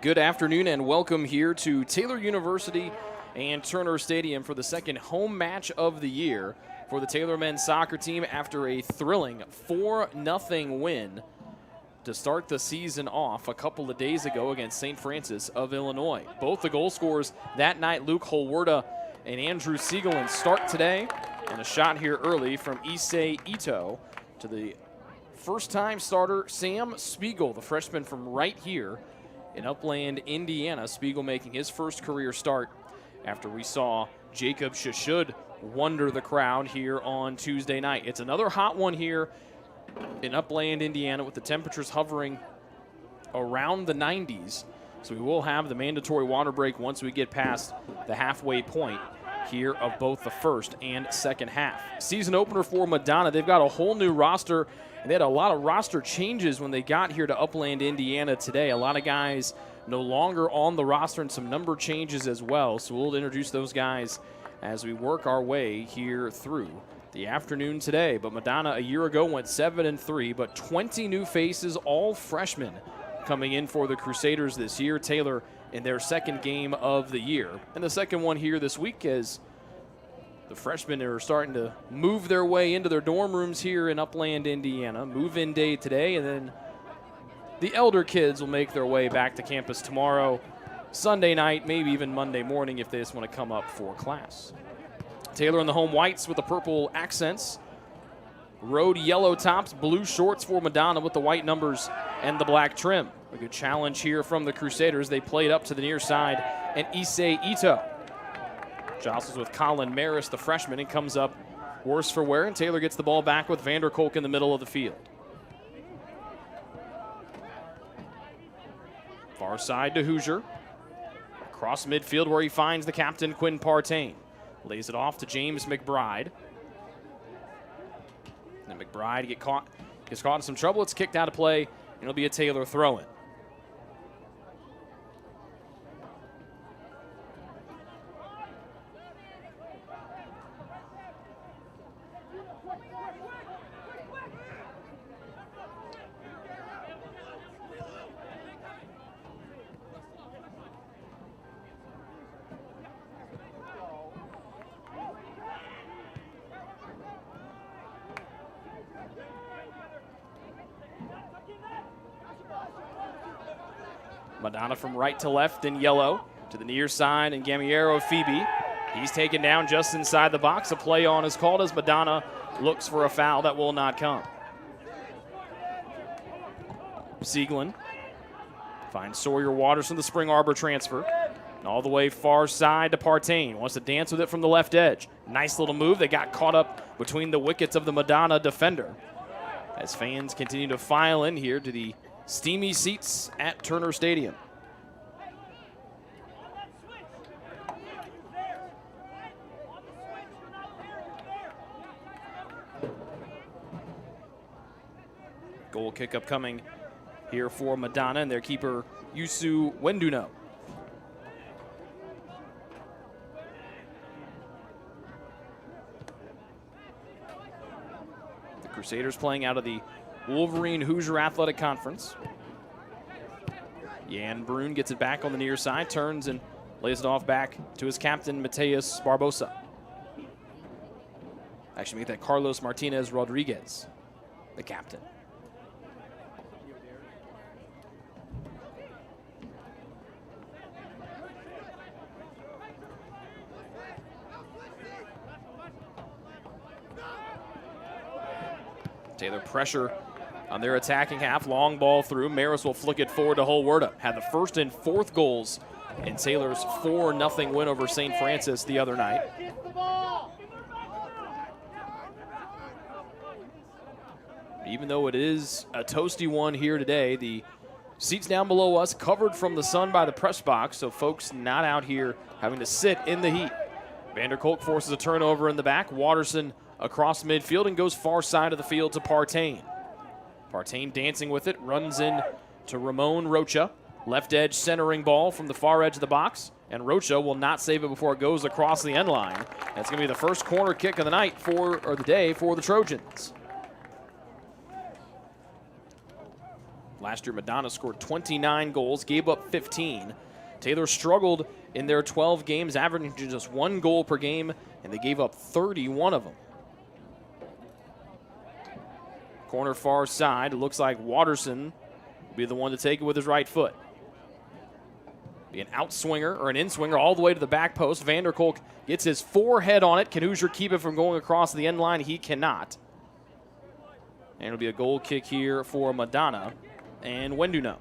Good afternoon and welcome here to Taylor University and Turner Stadium for the second home match of the year for the Taylor men's soccer team after a thrilling 4-0 win to start the season off a couple of days ago against St. Francis of Illinois. Both the goal scorers that night, Luke Holwerda and Andrew Siegelin, start today, and a shot here early from Issei Ito to the first-time starter Sam Spiegel, the freshman from right here in Upland, Indiana. Spiegel making his first career start after we saw Jacob Shashud wonder the crowd here on Tuesday night. It's another hot one here in Upland, Indiana, with the temperatures hovering around the 90s. So we will have the mandatory water break once we get past the halfway point here of both the first and second half. Season opener for Madonna. They've got a whole new roster, and they had a lot of roster changes when they got here to Upland, Indiana today. A lot of guys no longer on the roster and some number changes as well. So we'll introduce those guys as we work our way here through the afternoon today. But Madonna a year ago went 7-3, but 20 new faces, all freshmen, coming in for the Crusaders this year. Taylor in their second game of the year. And the second one here this week as the freshmen are starting to move their way into their dorm rooms here in Upland, Indiana. Move-in day today, and then the elder kids will make their way back to campus tomorrow, Sunday night, maybe even Monday morning if they just want to come up for class. Taylor in the home whites with the purple accents. Road yellow tops, blue shorts for Madonna with the white numbers and the black trim. A good challenge here from the Crusaders. They played up to the near side, and Issei Ito jostles with Colin Maris, the freshman, and comes up worse for wear, and Taylor gets the ball back with Vander Kolk in the middle of the field. Far side to Hoosier. Across midfield where he finds the captain, Quinn Partain. Lays it off to James McBride. And McBride gets caught in some trouble. It's kicked out of play, and it'll be a Taylor throw-in. Madonna from right to left in yellow to the near side, and Gamiero Phoebe. He's taken down just inside the box. A play on is called as Madonna looks for a foul that will not come. Siegelin finds Sawyer Waters from the Spring Arbor transfer. And all the way far side to Partain. Wants to dance with it from the left edge. Nice little move. They got caught up between the wickets of the Madonna defender. As fans continue to file in here to the steamy seats at Turner Stadium. Goal kick up coming here for Madonna and their keeper, Yusu Wenduno. The Crusaders playing out of the Wolverine Hoosier Athletic Conference. Jan Brun gets it back on the near side, turns and lays it off back to his captain, Mateus Barbosa. Actually, make that Carlos Martinez Rodriguez, the captain. Taylor pressure on their attacking half. Long ball through. Maris will flick it forward to Holwerda. Had the first and fourth goals in Taylor's 4-0 win over St. Francis the other night. Even though it is a toasty one here today, the seats down below us covered from the sun by the press box, so folks not out here having to sit in the heat. Vander Kolk forces a turnover in the back. Watterson across midfield and goes far side of the field to Partain. Partain dancing with it, runs in to Ramon Rocha. Left edge centering ball from the far edge of the box, and Rocha will not save it before it goes across the end line. That's going to be the first corner kick of the night the day for the Trojans. Last year, Madonna scored 29 goals, gave up 15. Taylor struggled in their 12 games, averaging just 1 goal per game, and they gave up 31 of them. Corner far side, it looks like Watterson will be the one to take it with his right foot. Be an outswinger or an in-swinger all the way to the back post. Vanderkolk gets his forehead on it. Can Hoosier keep it from going across the end line? He cannot. And it'll be a goal kick here for Madonna and Wenduno.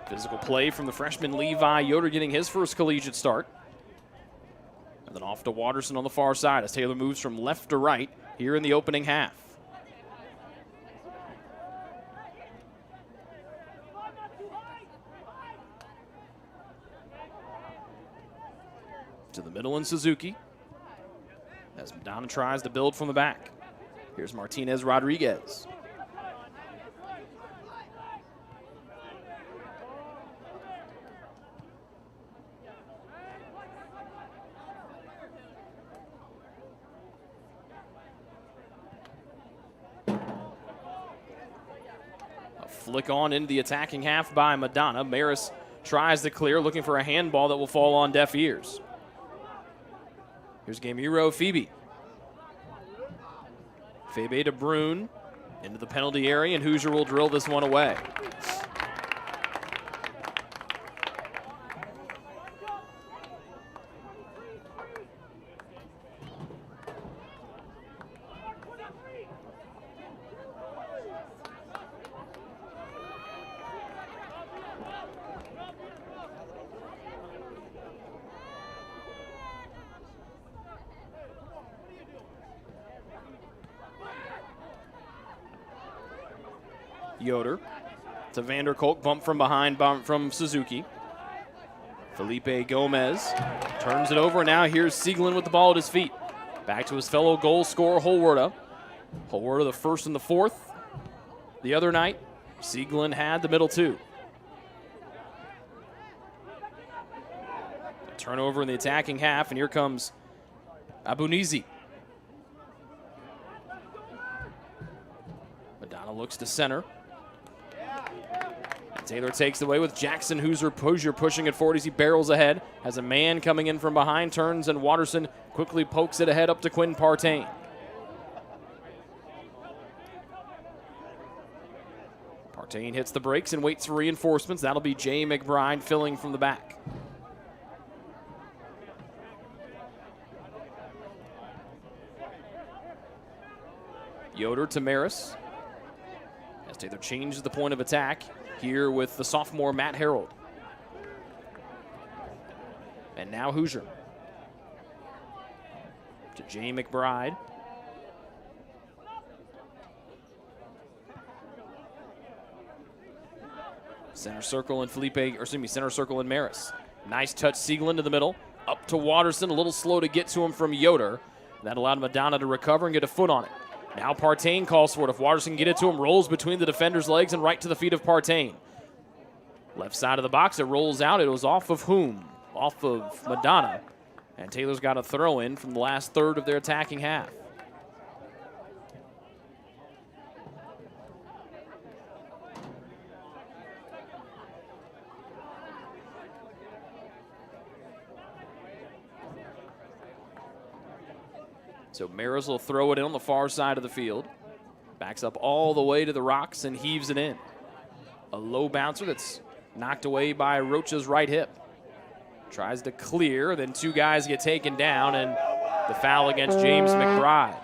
Physical play from the freshman Levi Yoder getting his first collegiate start. And then off to Watterson on the far side as Taylor moves from left to right here in the opening half. To the middle and Suzuki as Madonna tries to build from the back. Here's Martinez Rodriguez. Flick on into the attacking half by Madonna. Maris tries to clear, looking for a handball that will fall on deaf ears. Here's Gamiro Phoebe. Febe to Brune into the penalty area, and Hoosier will drill this one away. Yoder to Vanderkolk, bump from behind, bump from Suzuki. Felipe Gomez turns it over, and now here's Sieglin with the ball at his feet. Back to his fellow goal scorer, Holwerda. Holwerda the first and the fourth. The other night, Sieglin had the middle two. A turnover in the attacking half, and here comes Abunizi. Madonna looks to center. Taylor takes it away with Jackson Hoosier pushing it forward as he barrels ahead. Has a man coming in from behind, turns, and Watterson quickly pokes it ahead up to Quinn Partain. Partain hits the brakes and waits for reinforcements. That'll be Jay McBride filling from the back. Yoder to Maris. As Taylor changes the point of attack here with the sophomore Matt Harold. And now Hoosier. To Jay McBride. Center circle and center circle and Maris. Nice touch, Sieglin to the middle. Up to Watterson, a little slow to get to him from Yoder. That allowed Madonna to recover and get a foot on it. Now Partain calls for it. If Watterson can get it to him, rolls between the defender's legs and right to the feet of Partain. Left side of the box, it rolls out. It was off of whom? Off of Madonna. And Taylor's got a throw in from the last third of their attacking half. So Maris will throw it in on the far side of the field. Backs up all the way to the rocks and heaves it in. A low bouncer that's knocked away by Rocha's right hip. Tries to clear, then two guys get taken down, and the foul against James McBride.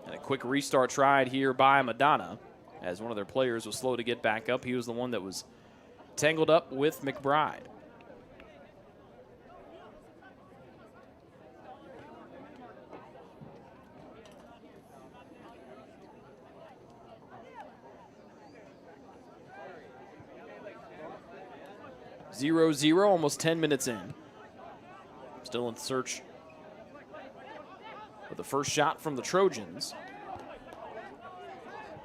And a quick restart tried here by Madonna, as one of their players was slow to get back up. He was the one that was tangled up with McBride. (0-0), almost 10 minutes in. Still in search with the first shot from the Trojans.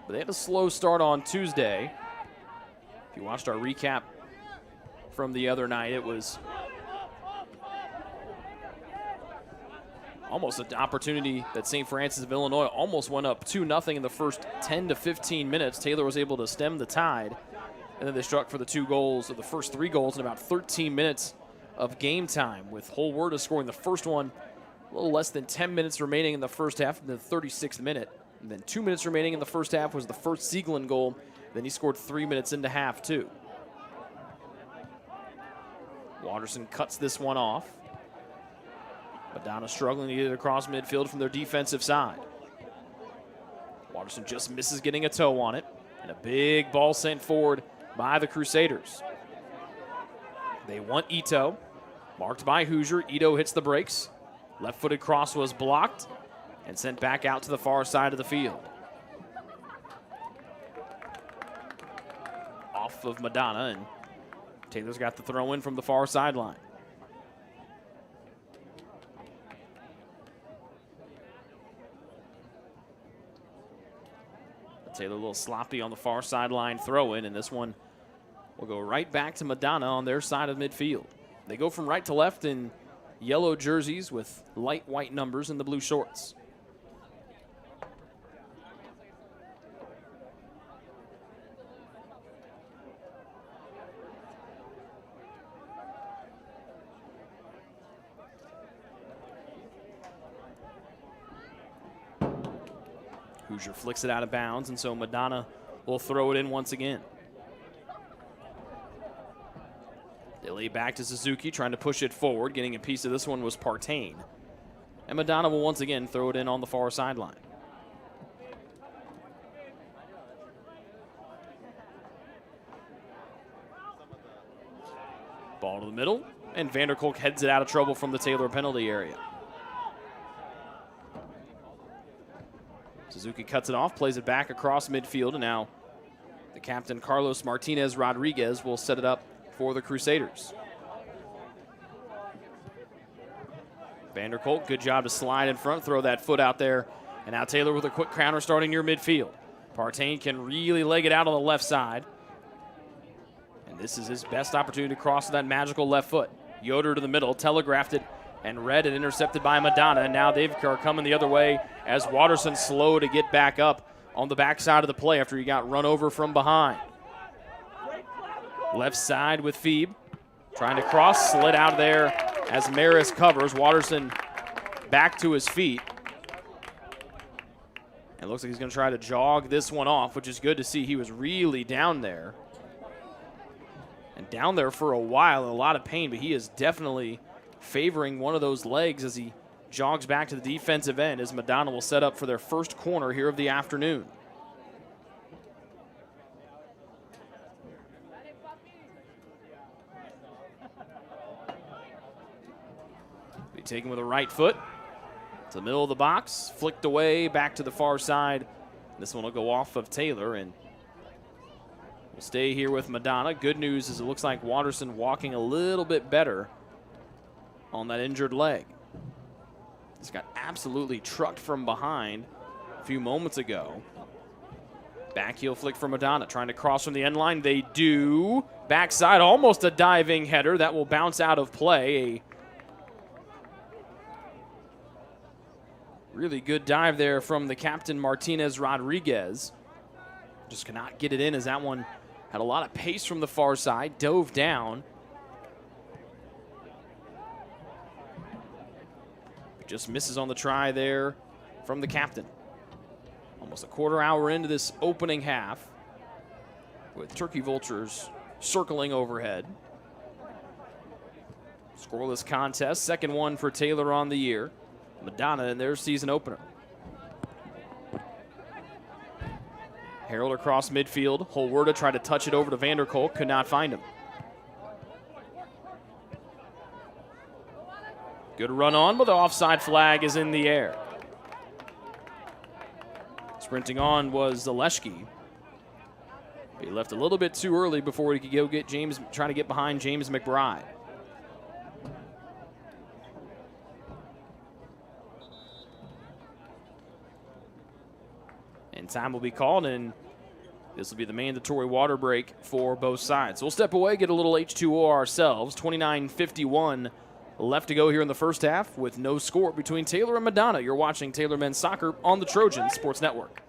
But they had a slow start on Tuesday. If you watched our recap from the other night, it was almost an opportunity that St. Francis of Illinois almost went up 2-0 in the first 10 to 15 minutes. Taylor was able to stem the tide, and then they struck for the 2 goals, or the first 3 goals in about 13 minutes of game time, with Holwerda scoring the first one a little less than 10 minutes remaining in the first half, in the 36th minute. And then 2 minutes remaining in the first half was the first Sieglin goal. Then he scored 3 minutes into half, too. Watterson cuts this one off. Madonna struggling to get it across midfield from their defensive side. Watterson just misses getting a toe on it. And a big ball sent forward by the Crusaders. They want Ito. Marked by Hoosier. Ito hits the brakes. Left-footed cross was blocked and sent back out to the far side of the field. Off of Madonna, and Taylor's got the throw in from the far sideline. Taylor a little sloppy on the far sideline throw in, and this one will go right back to Madonna on their side of midfield. They go from right to left in yellow jerseys with light white numbers in the blue shorts. Hoosier flicks it out of bounds, and so Madonna will throw it in once again. They lay back to Suzuki, trying to push it forward. Getting a piece of this one was Partain. And Madonna will once again throw it in on the far sideline. Ball to the middle, and Vanderkolk heads it out of trouble from the Taylor penalty area. Suzuki cuts it off, plays it back across midfield, and now the captain, Carlos Martinez Rodriguez, will set it up for the Crusaders. Vanderkolk, good job to slide in front, throw that foot out there, and now Taylor with a quick counter starting near midfield. Partain can really leg it out on the left side, and this is his best opportunity to cross that magical left foot. Yoder to the middle, telegraphed it, and read and intercepted by Madonna. And now they are coming the other way as Watterson slow to get back up on the backside of the play after he got run over from behind. Left side with Phoebe. Trying to cross, slid out of there as Maris covers. Watterson back to his feet. It looks like he's going to try to jog this one off, which is good to see. He was really down there. And down there for a while, in a lot of pain, but he is definitely favoring one of those legs as he jogs back to the defensive end, as Madonna will set up for their first corner here of the afternoon. Be taken with a right foot to the middle of the box, flicked away back to the far side. This one will go off of Taylor, and we'll stay here with Madonna. Good news is it looks like Watterson walking a little bit better on that injured leg. He's got absolutely trucked from behind a few moments ago. Back heel flick for Madonna, trying to cross from the end line. They do. Backside, almost a diving header. That will bounce out of play. A really good dive there from the captain, Martinez Rodriguez. Just cannot get it in as that one had a lot of pace from the far side. Dove down. Just misses on the try there from the captain. Almost a quarter hour into this opening half with Turkey Vultures circling overhead. Scoreless contest, second one for Taylor on the year. Madonna in their season opener. Harold across midfield. Holwerda tried to touch it over to Vanderkolk, could not find him. Good run on, but the offside flag is in the air. Sprinting on was Zaleski. He left a little bit too early before he could go get James, trying to get behind James McBride. time will be called, and this will be the mandatory water break for both sides. So we'll step away, get a little H2O ourselves. 29:51 left to go here in the first half with no score between Taylor and Madonna. You're watching Taylor Men's Soccer on the Trojan Sports Network.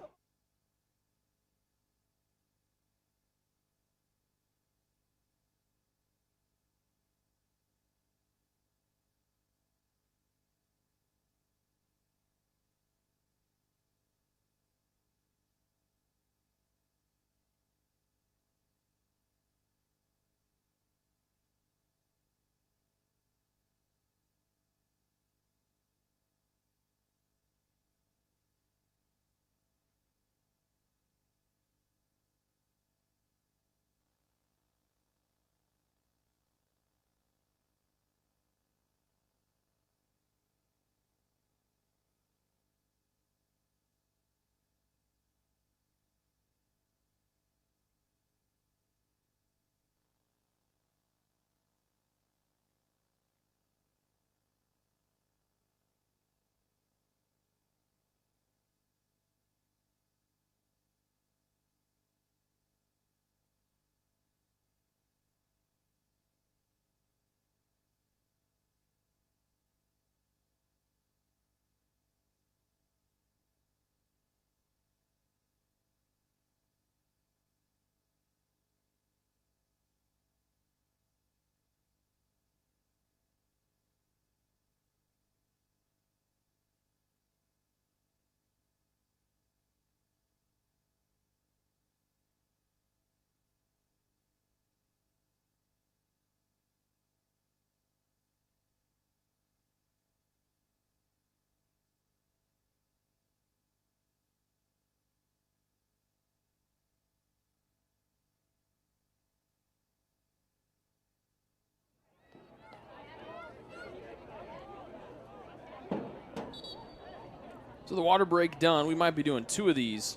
So the water break done. We might be doing 2 of these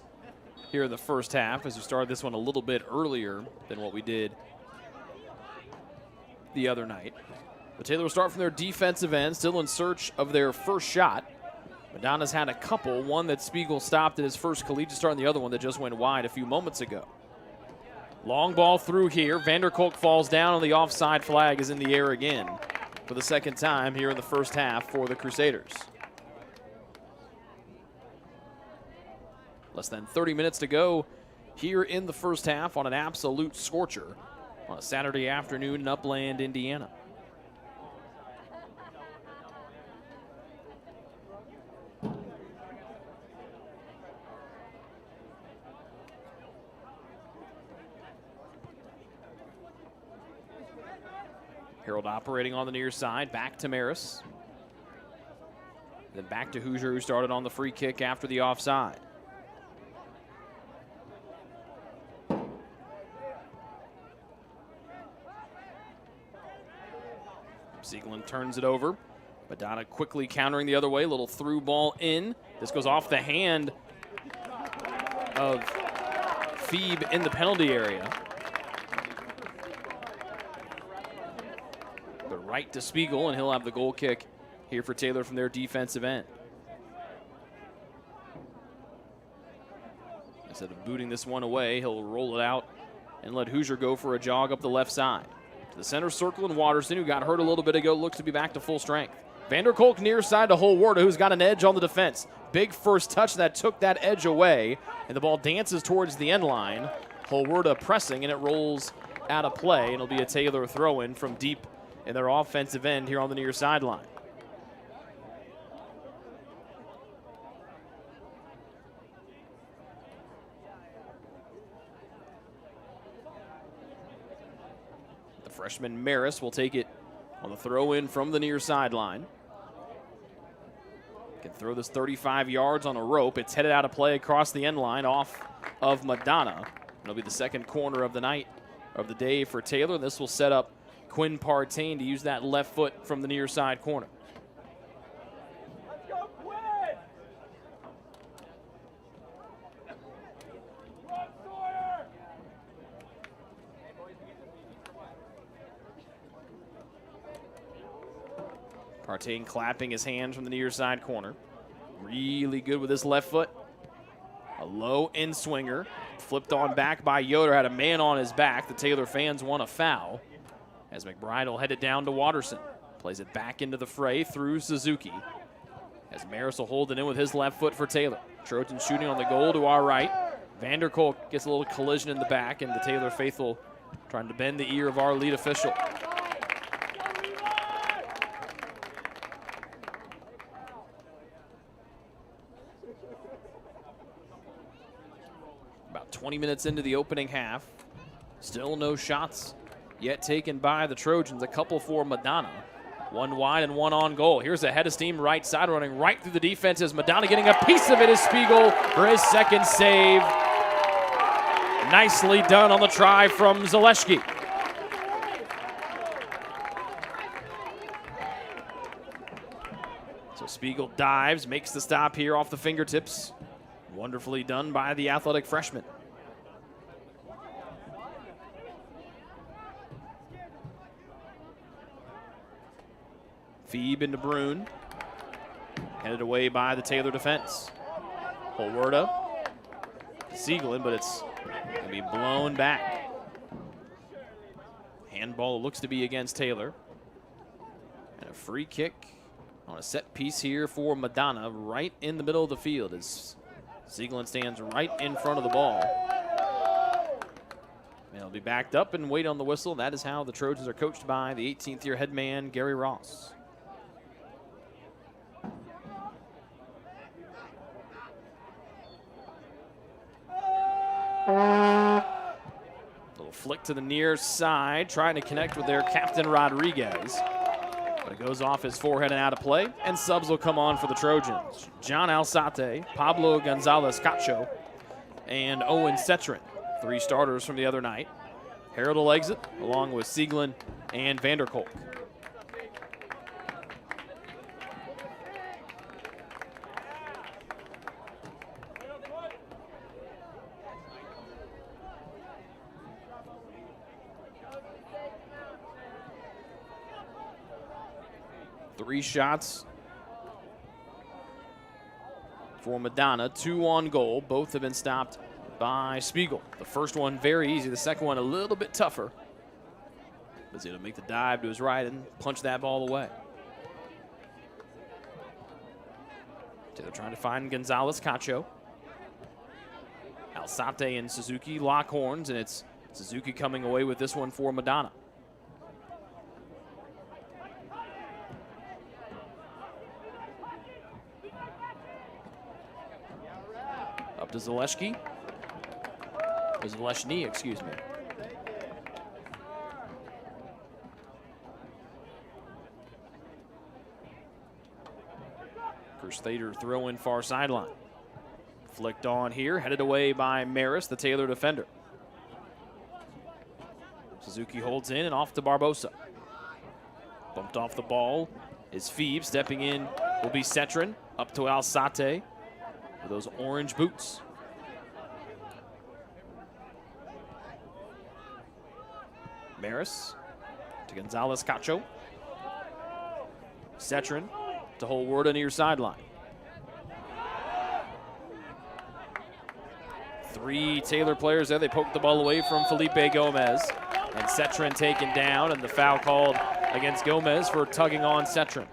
here in the first half as we started this one a little bit earlier than what we did the other night. But Taylor will start from their defensive end, still in search of their first shot. Madonna's had a couple, one that Spiegel stopped at his first collegiate start and the other one that just went wide a few moments ago. Long ball through here. Vanderkolk falls down and the offside flag is in the air again for the second time here in the first half for the Crusaders. Less than 30 minutes to go here in the first half on an absolute scorcher on a Saturday afternoon in Upland, Indiana. Harold operating on the near side, back to Maris. Then back to Hoosier, who started on the free kick after the offside. Siegelin turns it over. Madonna quickly countering the other way. Little through ball in. This goes off the hand of Phoebe in the penalty area. But right to Spiegel, and he'll have the goal kick here for Taylor from their defensive end. Instead of booting this one away, he'll roll it out and let Hoosier go for a jog up the left side. The center circle and Watterson, who got hurt a little bit ago, looks to be back to full strength. Vanderkolk near side to Holwarda, who's got an edge on the defense. Big first touch that took that edge away, and the ball dances towards the end line. Holwarda pressing, and it rolls out of play, and it'll be a Taylor throw-in from deep in their offensive end here on the near sideline. Freshman Maris will take it on the throw in from the near sideline. Can throw this 35 yards on a rope. It's headed out of play across the end line off of Madonna. It'll be the second corner of the night, of the day for Taylor. This will set up Quinn Partain to use that left foot from the near side corner. Partain clapping his hands from the near side corner. Really good with his left foot. A low in swinger. Flipped on back by Yoder, had a man on his back. The Taylor fans want a foul as McBride will head it down to Watterson. Plays it back into the fray through Suzuki. As Maris will hold it in with his left foot for Taylor. Trojans shooting on the goal to our right. Vanderkolk gets a little collision in the back, and the Taylor faithful trying to bend the ear of our lead official. About 20 minutes into the opening half. Still no shots yet taken by the Trojans. A couple for Madonna. One wide and one on goal. Here's a head of steam right side running right through the defense as Madonna getting a piece of it is Spiegel for his second save. Nicely done on the try from Zaleski. So Spiegel dives, makes the stop here off the fingertips. Wonderfully done by the athletic freshman. Phoebe into Brune. Headed away by the Taylor defense. Holwerda. Siegelin, but it's going to be blown back. Handball looks to be against Taylor. And a free kick on a set piece here for Madonna right in the middle of the field as Siegelin stands right in front of the ball. And it'll be backed up and wait on the whistle. That is how the Trojans are coached by the 18th year head man, Gary Ross. Little flick to the near side, trying to connect with their captain Rodriguez. But it goes off his forehead and out of play, and subs will come on for the Trojans. John Alzate, Pablo Gonzalez Cacho, and Owen Setrin. 3 starters from the other night. Harold will exit, along with Siegelin and Vanderkolk. Three shots for Madonna, 2 on goal. Both have been stopped by Spiegel. The first one very easy, the second one a little bit tougher. But he's going to make the dive to his right and punch that ball away. Taylor trying to find Gonzalez Cacho. Alzate and Suzuki lock horns, and it's Suzuki coming away with this one for Madonna. Up to Zaleski. Or Zaleshny, excuse me. Thader throw in far sideline. Flicked on here, headed away by Maris, the Taylor defender. Suzuki holds in and off to Barbosa. Bumped off the ball is Phoebe. Stepping in will be Setrin. Up to Alzate with those orange boots. Maris to Gonzalez Cacho. Setrin to Holwerda near sideline. 3 Taylor players there. They poked the ball away from Felipe Gomez. And Setrin taken down, and the foul called against Gomez for tugging on Setrin.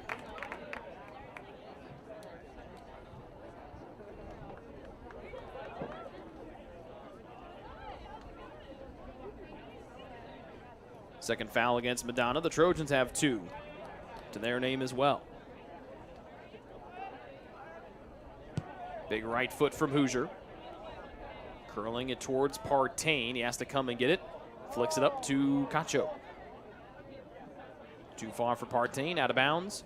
Second foul against Madonna. The Trojans have 2 to their name as well. Big right foot from Hoosier. Curling it towards Partain. He has to come and get it. Flicks it up to Cacho. Too far for Partain, out of bounds.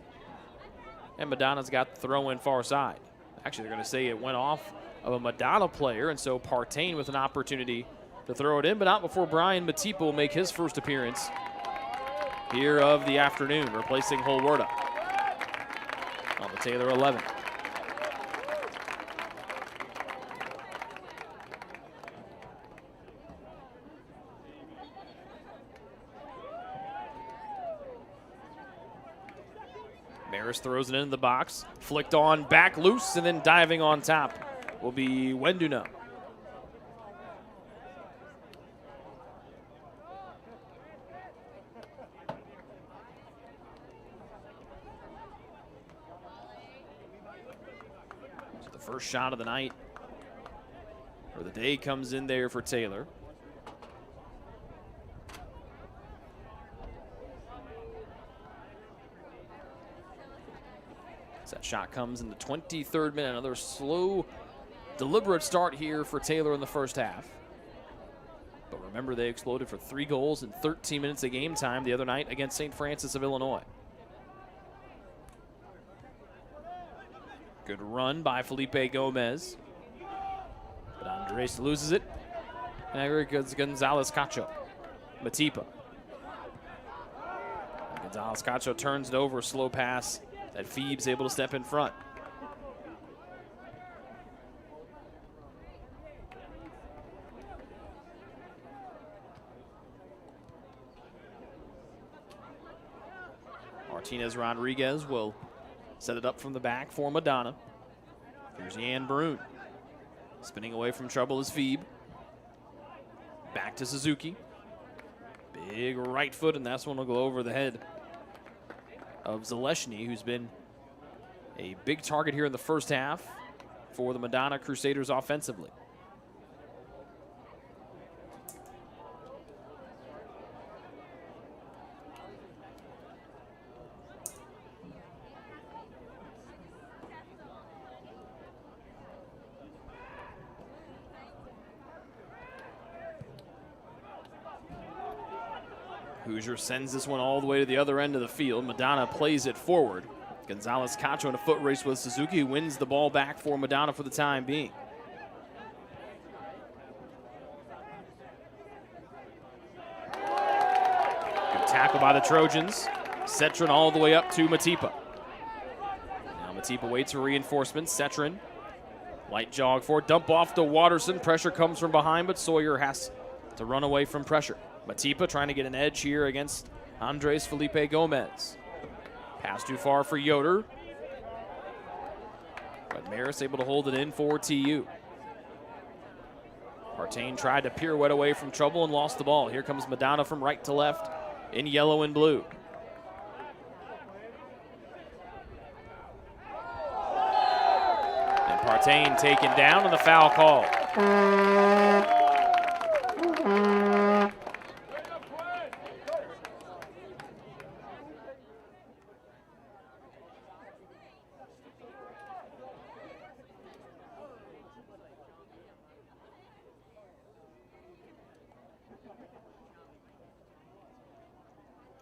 And Madonna's got the throw in far side. Actually, they're going to say it went off of a Madonna player, and so Partain with an opportunity to throw it in, but not before Brian Matipa will make his first appearance here of the afternoon, replacing Holwerda on the Taylor 11. Maris throws it into the box, flicked on, back loose, and then diving on top will be Wenduno. First shot of the night, or the day, comes in there for Taylor. As that shot comes in the 23rd minute, another slow, deliberate start here for Taylor in the first half. But remember, they exploded for 3 goals in 13 minutes of game time the other night against St. Francis of Illinois. Good run by Felipe Gomez. But Andres loses it. And here goes Gonzalez Cacho. Matipa. Gonzalez Cacho turns it over, a slow pass that Phoebe's able to step in front. Martinez Rodriguez will set it up from the back for Madonna. Here's Yan Brune. Spinning away from trouble is Phoebe. Back to Suzuki. Big right foot, and that's one will go over the head of Zaleshny, who's been a big target here in the first half for the Madonna Crusaders offensively. Hoosier sends this one all the way to the other end of the field. Madonna plays it forward. Gonzalez Cacho in a foot race with Suzuki, who wins the ball back for Madonna for the time being. Good tackle by the Trojans. Cetrin all the way up to Matipa. Now Matipa waits for reinforcements. Cetrin, light jog forward, dump off to Watterson. Pressure comes from behind, but Sawyer has to run away from pressure. Matipa trying to get an edge here against Andres Felipe Gomez. Pass too far for Yoder. But Maris able to hold it in for TU. Partain tried to pirouette away from trouble and lost the ball. Here comes Madonna from right to left in yellow and blue. And Partain taken down and the foul call.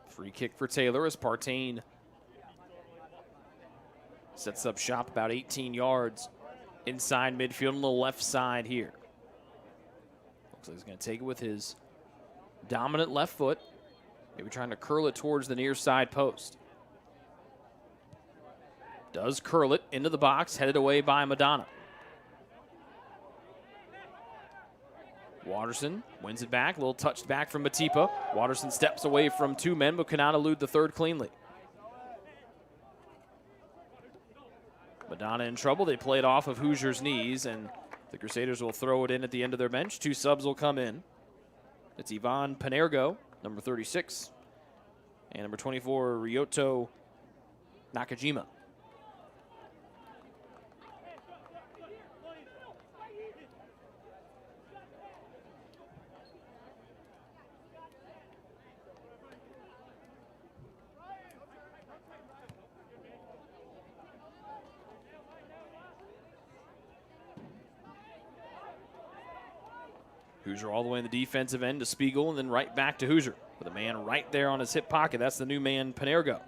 Free kick for Taylor as Partain sets up shop about 18 yards inside midfield on the left side here. Looks like he's going to take it with his dominant left foot, maybe trying to curl it towards the near side post. Does curl it into the box, headed away by Madonna. Watterson wins it back, a little touched back from Matipa. Watterson steps away from 2 men, but cannot elude the third cleanly. Madonna in trouble. They play it off of Hoosier's knees, and the Crusaders will throw it in at the end of their bench. 2 subs will come in. It's Ivan Panergo, number 36, and number 24, Ryoto Nakajima. Hoosier all the way in the defensive end to Spiegel, and then right back to Hoosier with a man right there on his hip pocket. That's the new man, Panergo.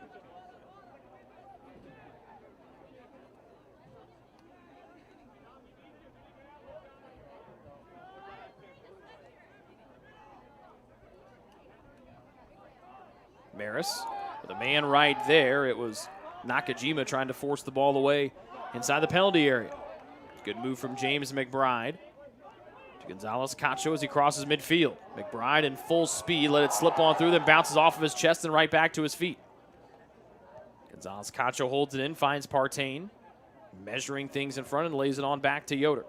Maris with a man right there. It was Nakajima trying to force the ball away inside the penalty area. Good move from James McBride. Gonzalez Cacho as he crosses midfield. McBride in full speed, let it slip on through, then bounces off of his chest and right back to his feet. Gonzalez Cacho holds it in, finds Partain, measuring things in front and lays it on back to Yoder.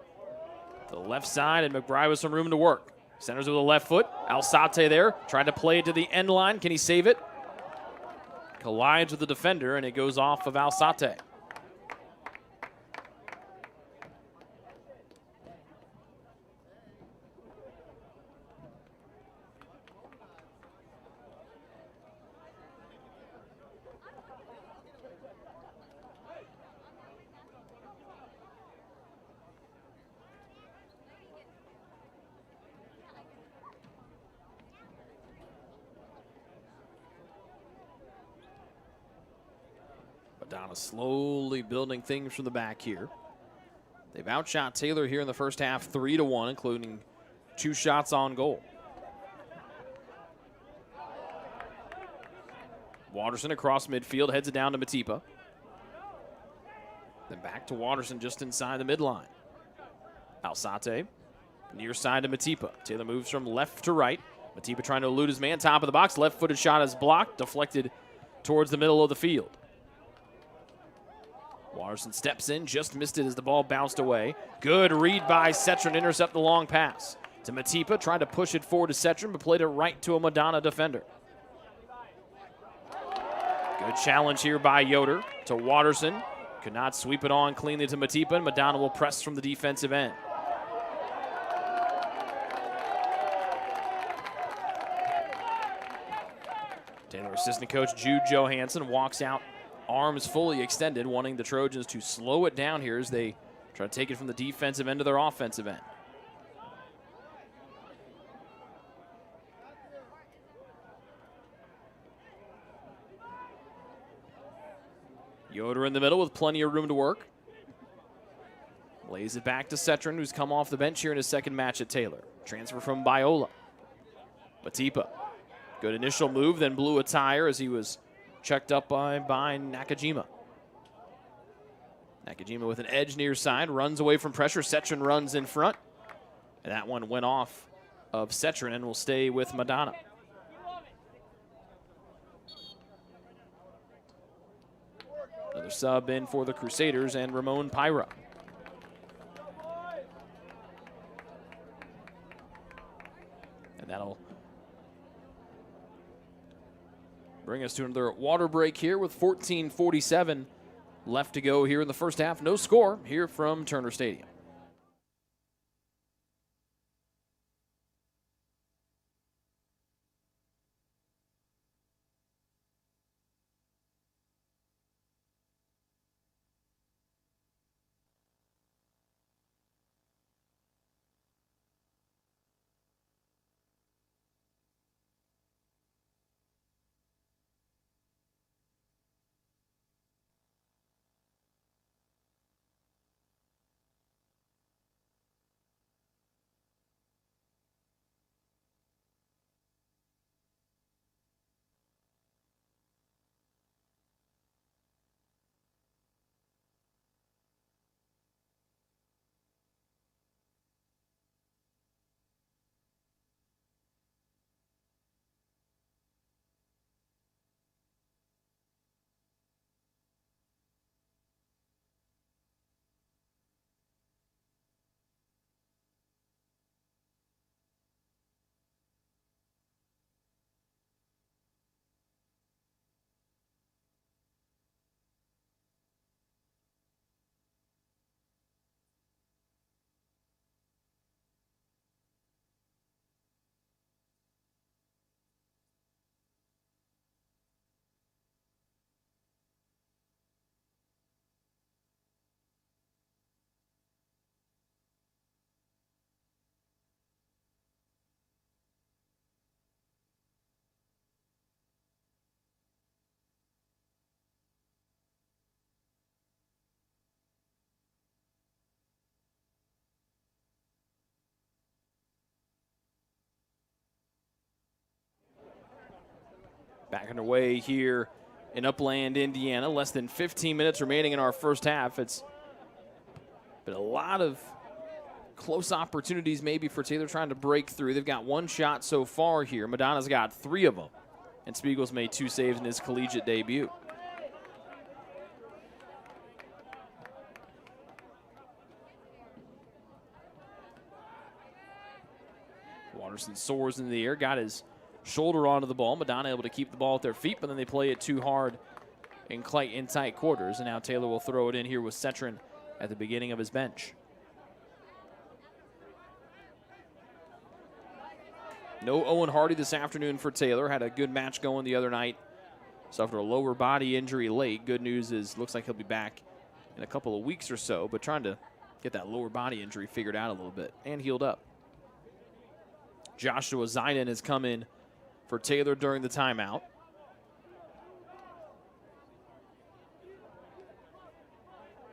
To the left side, and McBride with some room to work. Centers with a left foot. Alzate there, trying to play it to the end line. Can he save it? Collides with the defender, and it goes off of Alzate. Madonna slowly building things from the back here. They've outshot Taylor here in the first half 3-1, including 2 shots on goal. Watterson across midfield, heads it down to Matipa. Then back to Watterson just inside the midline. Alzate, near side to Matipa. Taylor moves from left to right. Matipa trying to elude his man, top of the box. Left-footed shot is blocked, deflected towards the middle of the field. Watterson steps in, just missed it as the ball bounced away. Good read by Setron, intercept the long pass. To Matipa, trying to push it forward to Setron, but played it right to a Madonna defender. Good challenge here by Yoder to Watterson. Could not sweep it on cleanly to Matipa, and Madonna will press from the defensive end. Taylor assistant coach Jude Johansson walks out, arms fully extended, wanting the Trojans to slow it down here as they try to take it from the defensive end to their offensive end. Yoder in the middle with plenty of room to work. Lays it back to Setron, who's come off the bench here in his second match at Taylor. Transfer from Biola. Matipa. Good initial move, then blew a tire as he was checked up by Nakajima. Nakajima with an edge near side, runs away from pressure. Setron runs in front. And that one went off of Setron and will stay with Madonna. Another sub in for the Crusaders and Ramon Pyra. And that'll bring us to another water break here with 14:47 left to go here in the first half. No score here from Turner Stadium. Back underway here in Upland, Indiana. Less than 15 minutes remaining in our first half. It's been a lot of close opportunities maybe for Taylor trying to break through. They've got 1 shot so far here. Madonna's got 3 of them. And Spiegel's made 2 saves in his collegiate debut. Watterson soars in the air, got his shoulder onto the ball. Madonna able to keep the ball at their feet, but then they play it too hard in tight quarters. And now Taylor will throw it in here with Setron at the beginning of his bench. No Owen Hardy this afternoon for Taylor. Had a good match going the other night. Suffered a lower body injury late. Good news is looks like he'll be back in a couple of weeks or so, but trying to get that lower body injury figured out a little bit and healed up. Joshua Zeinen has come in for Taylor during the timeout.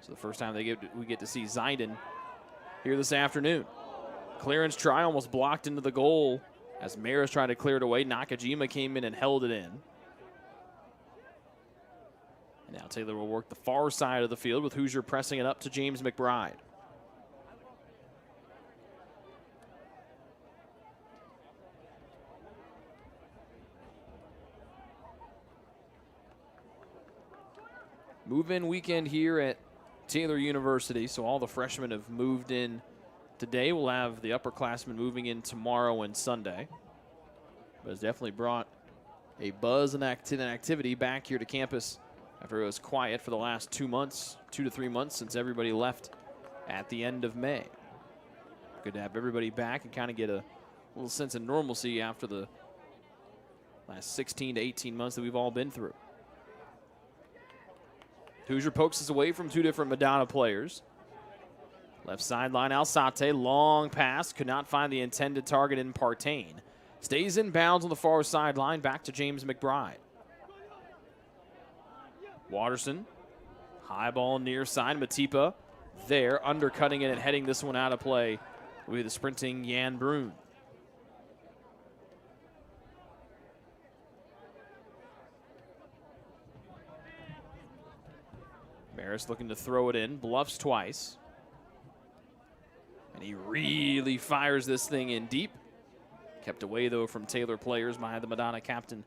So the first time we get to see Zidane here this afternoon. Clearance try almost blocked into the goal as Maris tried to clear it away. Nakajima came in and held it in. And now Taylor will work the far side of the field with Hoosier pressing it up to James McBride. Move-in weekend here at Taylor University, so all the freshmen have moved in today. We'll have the upperclassmen moving in tomorrow and Sunday. But it's definitely brought a buzz and activity back here to campus after it was quiet for the last 2 to 3 months since everybody left at the end of May. Good to have everybody back and kind of get a little sense of normalcy after the last 16 to 18 months that we've all been through. Hoosier pokes us away from two different Madonna players. Left sideline, Alzate, long pass, could not find the intended target in Partain. Stays in bounds on the far sideline, back to James McBride. Watterson, high ball near side, Matipa there, undercutting it and heading this one out of play will be the sprinting Jan Brun. Maris looking to throw it in, bluffs twice. And he really fires this thing in deep. Kept away, though, from Taylor players behind the Madonna captain,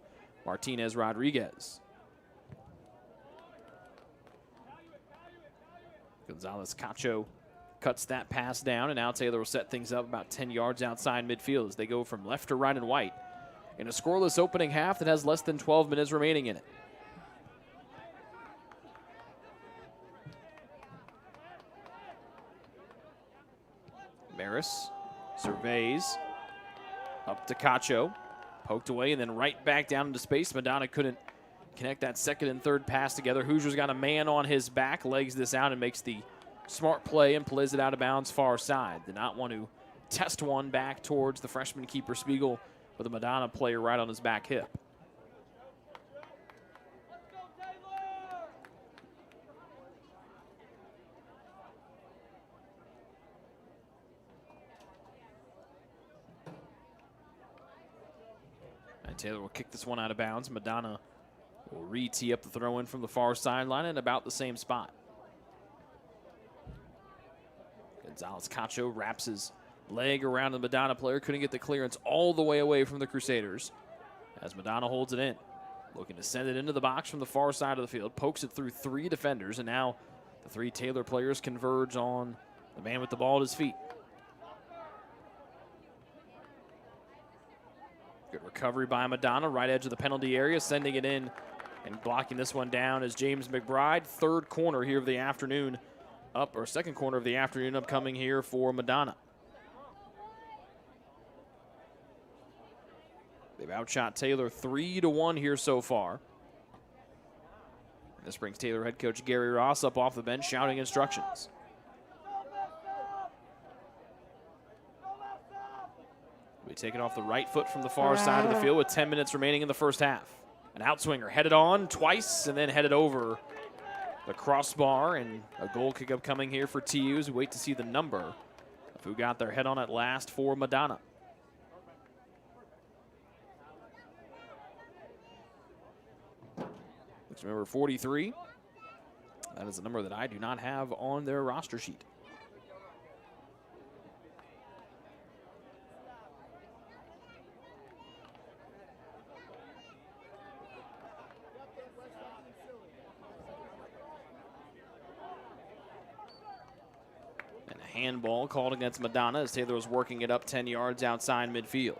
Martinez Rodriguez. Gonzalez Cacho cuts that pass down, and now Taylor will set things up about 10 yards outside midfield as they go from left to right and white in a scoreless opening half that has less than 12 minutes remaining in it. Maris surveys up to Cacho, poked away and then right back down into space. Madonna couldn't connect that second and third pass together. Hoosier's got a man on his back, legs this out and makes the smart play and plays it out of bounds far side. Did not want to test one back towards the freshman keeper Spiegel with a Madonna player right on his back hip. Taylor will kick this one out of bounds. Madonna will re-tee up the throw-in from the far sideline at about the same spot. Gonzalez Cacho wraps his leg around the Madonna player. Couldn't get the clearance all the way away from the Crusaders as Madonna holds it in. Looking to send it into the box from the far side of the field. Pokes it through three defenders, and now the three Taylor players converge on the man with the ball at his feet. Good recovery by Madonna, right edge of the penalty area, sending it in and blocking this one down is James McBride. Third corner here of the afternoon up, or second corner of the afternoon upcoming here for Madonna. They've outshot Taylor 3-1 here so far. And this brings Taylor head coach Gary Ross up off the bench shouting instructions. We take it off the right foot from the far side of the field with 10 minutes remaining in the first half. An outswinger headed on twice and then headed over the crossbar, and a goal kick up coming here for TUs. We wait to see the number of who got their head on at last for Madonna. Looks number 43. That is a number that I do not have on their roster sheet. Handball called against Madonna as Taylor was working it up 10 yards outside midfield.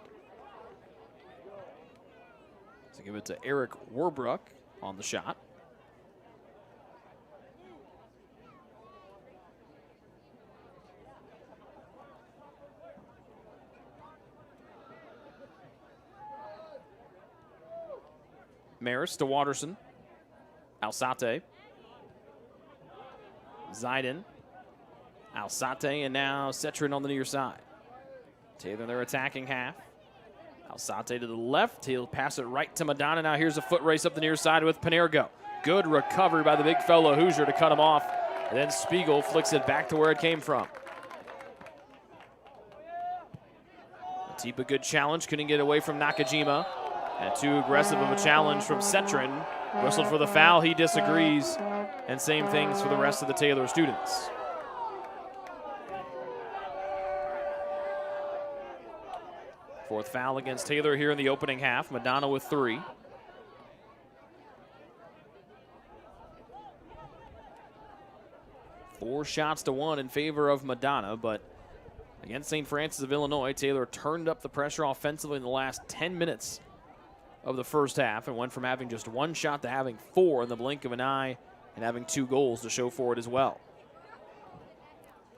So give it to Eric Warbrook on the shot. Maris to Watterson. Alzate. Zidane. Alzate and now Cetrin on the near side. Taylor in their attacking half. Alzate to the left. He'll pass it right to Madonna. Now here's a foot race up the near side with Panergo. Good recovery by the big fellow Hoosier to cut him off And then Spiegel flicks it back to where it came from. Matipa, good challenge, couldn't get away from Nakajima. And too aggressive of a challenge from Setrin. Whistled for the foul, he disagrees. And same things for the rest of the Taylor students. Fourth foul against Taylor here in the opening half. Madonna with 3. Four shots to 1 in favor of Madonna, but against St. Francis of Illinois, Taylor turned up the pressure offensively in the last 10 minutes of the first half and went from having just 1 shot to having 4 in the blink of an eye and having 2 goals to show for it as well.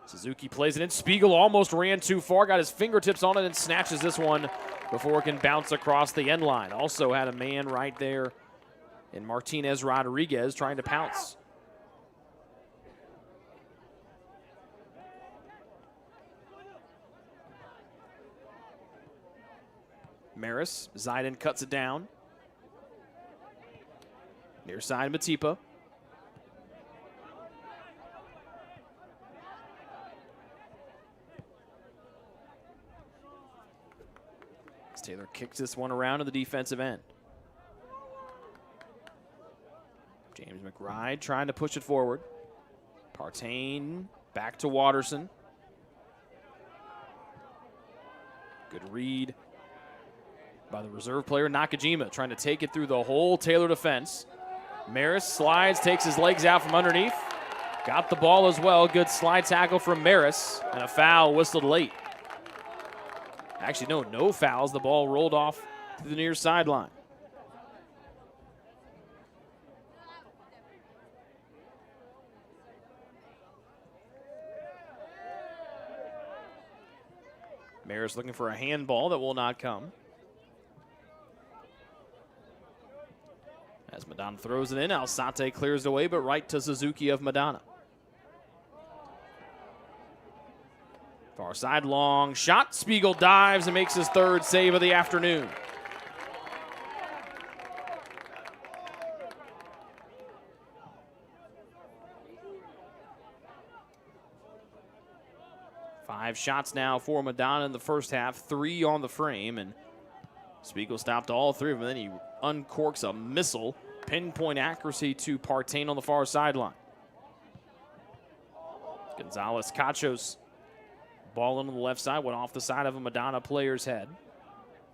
Suzuki plays it in. Spiegel almost ran too far, got his fingertips on it and snatches this one before it can bounce across the end line. Also had a man right there in Martinez Rodriguez trying to pounce. Maris, Zidane cuts it down. Near side, Matipa. Taylor kicks this one around to the defensive end. James McBride trying to push it forward. Partain back to Watterson. Good read by the reserve player Nakajima, trying to take it through the whole Taylor defense. Maris slides, takes his legs out from underneath. Got the ball as well. Good slide tackle from Maris, and a foul whistled late. Actually, no fouls. The ball rolled off to the near sideline. Maris looking for a handball that will not come. As Madonna throws it in, Alzate clears it away, but right to Suzuki of Madonna. Far side, long shot. Spiegel dives and makes his 3rd save of the afternoon. Five shots now for Madonna in the first half, 3 on the frame, and Spiegel stopped all 3 of them. Then he uncorks a missile, pinpoint accuracy to Partain on the far sideline. Gonzalez Cachos, ball in on the left side, went off the side of a Madonna player's head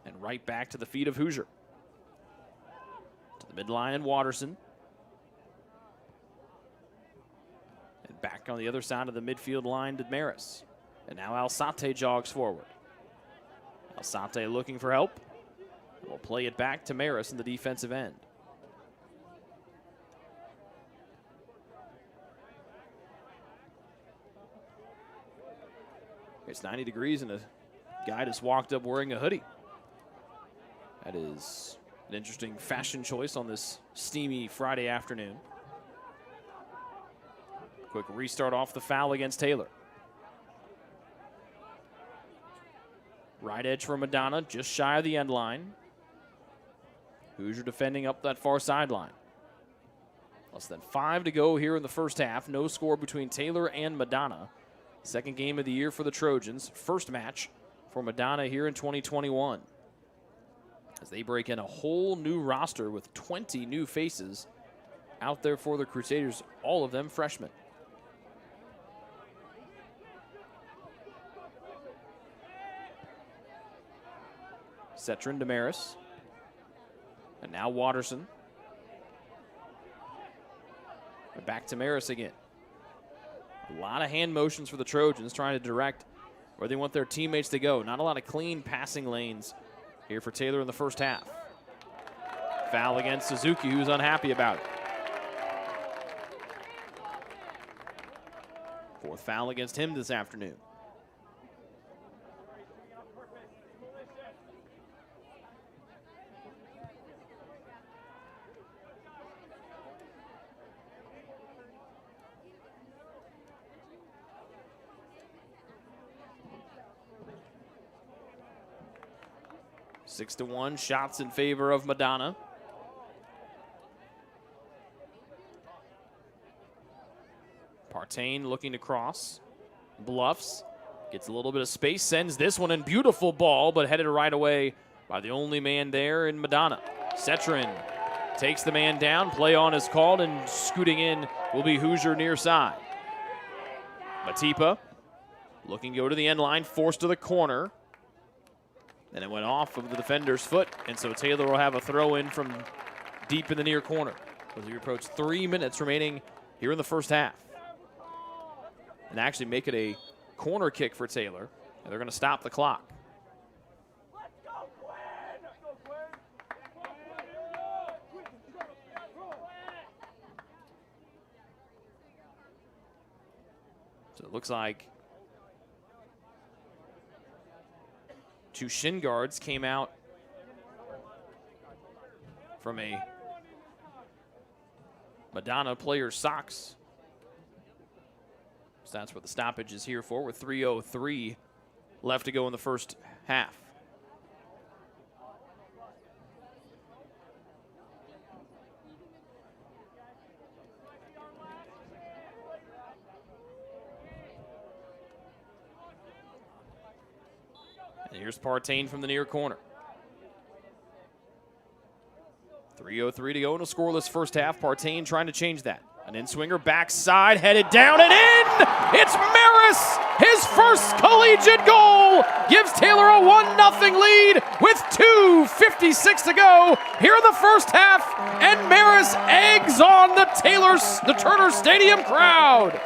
and right back to the feet of Hoosier. To the midline, Watterson. And back on the other side of the midfield line to Maris. And now Alzate jogs forward. Alzate looking for help. And will play it back to Maris in the defensive end. It's 90 degrees and a guy just walked up wearing a hoodie. That is an interesting fashion choice on this steamy Friday afternoon. Quick restart off the foul against Taylor. Right edge for Madonna, just shy of the end line. Hoosier defending up that far sideline. Less than 5 to go here in the first half. No score between Taylor and Madonna. Second game of the year for the Trojans. First match for Madonna here in 2021. As they break in a whole new roster with 20 new faces out there for the Crusaders, all of them freshmen. Setrin to Maris. And now Watterson. And back to Maris again. A lot of hand motions for the Trojans, trying to direct where they want their teammates to go. Not a lot of clean passing lanes here for Taylor in the first half. Foul against Suzuki, who's unhappy about it. 4th foul against him this afternoon. Six to 1, shots in favor of Madonna. Partain looking to cross. Bluffs. Gets a little bit of space. Sends this one in. Beautiful ball, but headed right away by the only man there in Madonna. Cetrin takes the man down. Play on is called, and scooting in will be Hoosier near side. Matipa looking to go to the end line. Forced to the corner. And it went off of the defender's foot, and so Taylor will have a throw in from deep in the near corner as we approach 3 minutes remaining here in the first half. And actually make it a corner kick for Taylor, and they're going to stop the clock. So it looks like two shin guards came out from a Madonna player's socks. So that's what the stoppage is here for, with 3:03 left to go in the first half. And here's Partain from the near corner. 3:03 to go in a scoreless first half. Partain trying to change that. An in-swinger backside, headed down and in! It's Maris! His first collegiate goal gives Taylor a 1-0 lead with 2:56 to go here in the first half, and Maris eggs on the Turner Stadium crowd.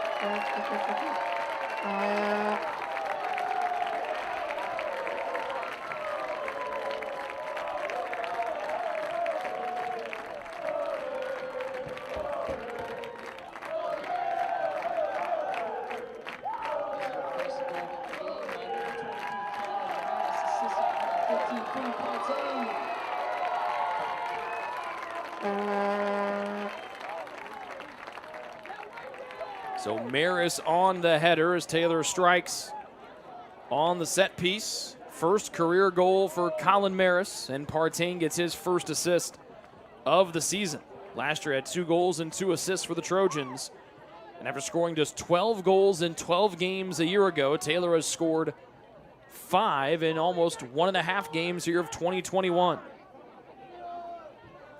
So Maris on the header as Taylor strikes on the set piece. First career goal for Colin Maris, and Partain gets his first assist of the season. Last year had 2 goals and 2 assists for the Trojans. And after scoring just 12 goals in 12 games a year ago, Taylor has scored 5 in almost 1.5 games here of 2021.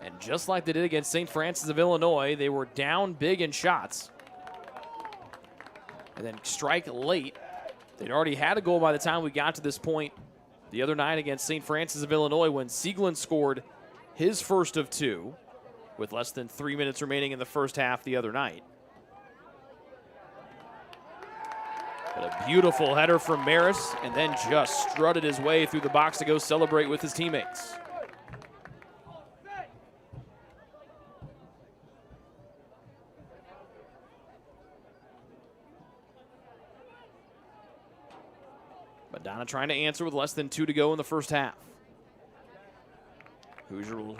And just like they did against St. Francis of Illinois, they were down big in shots. And then strike late. They'd already had a goal by the time we got to this point the other night against St. Francis of Illinois when Sieglin scored his first of 2 with less than 3 minutes remaining in the first half the other night. But a beautiful header from Maris, and then just strutted his way through the box to go celebrate with his teammates. Madonna trying to answer with less than 2 to go in the first half. Hoosier will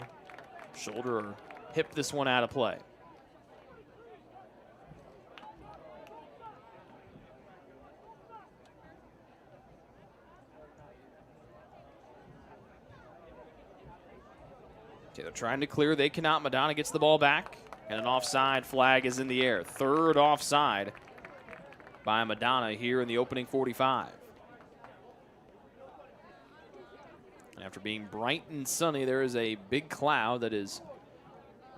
shoulder or hip this one out of play. Okay, they're trying to clear. They cannot. Madonna gets the ball back, and an offside flag is in the air. Third offside by Madonna here in the opening 45. After being bright and sunny, there is a big cloud that is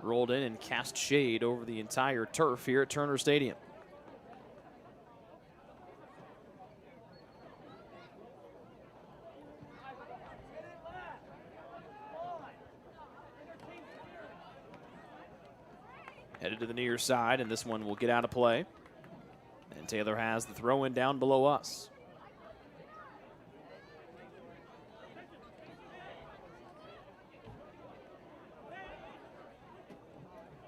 rolled in and cast shade over the entire turf here at Turner Stadium. Headed to the near side, and this one will get out of play. And Taylor has the throw in down below us.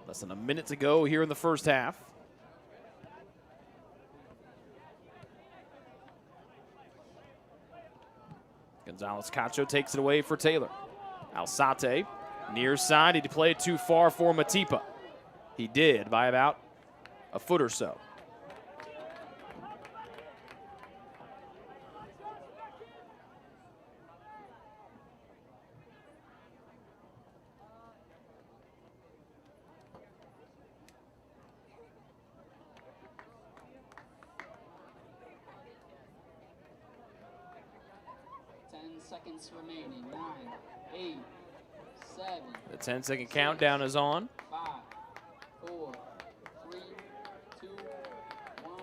Less than a minute to go here in the first half. Gonzalez Cacho takes it away for Taylor. Alzate, near side. He played too far for Matipa. He did by about a foot or so. seconds remaining. 9, 8, 7. The 10-second countdown is on. 5, 4, 3, 2, 1.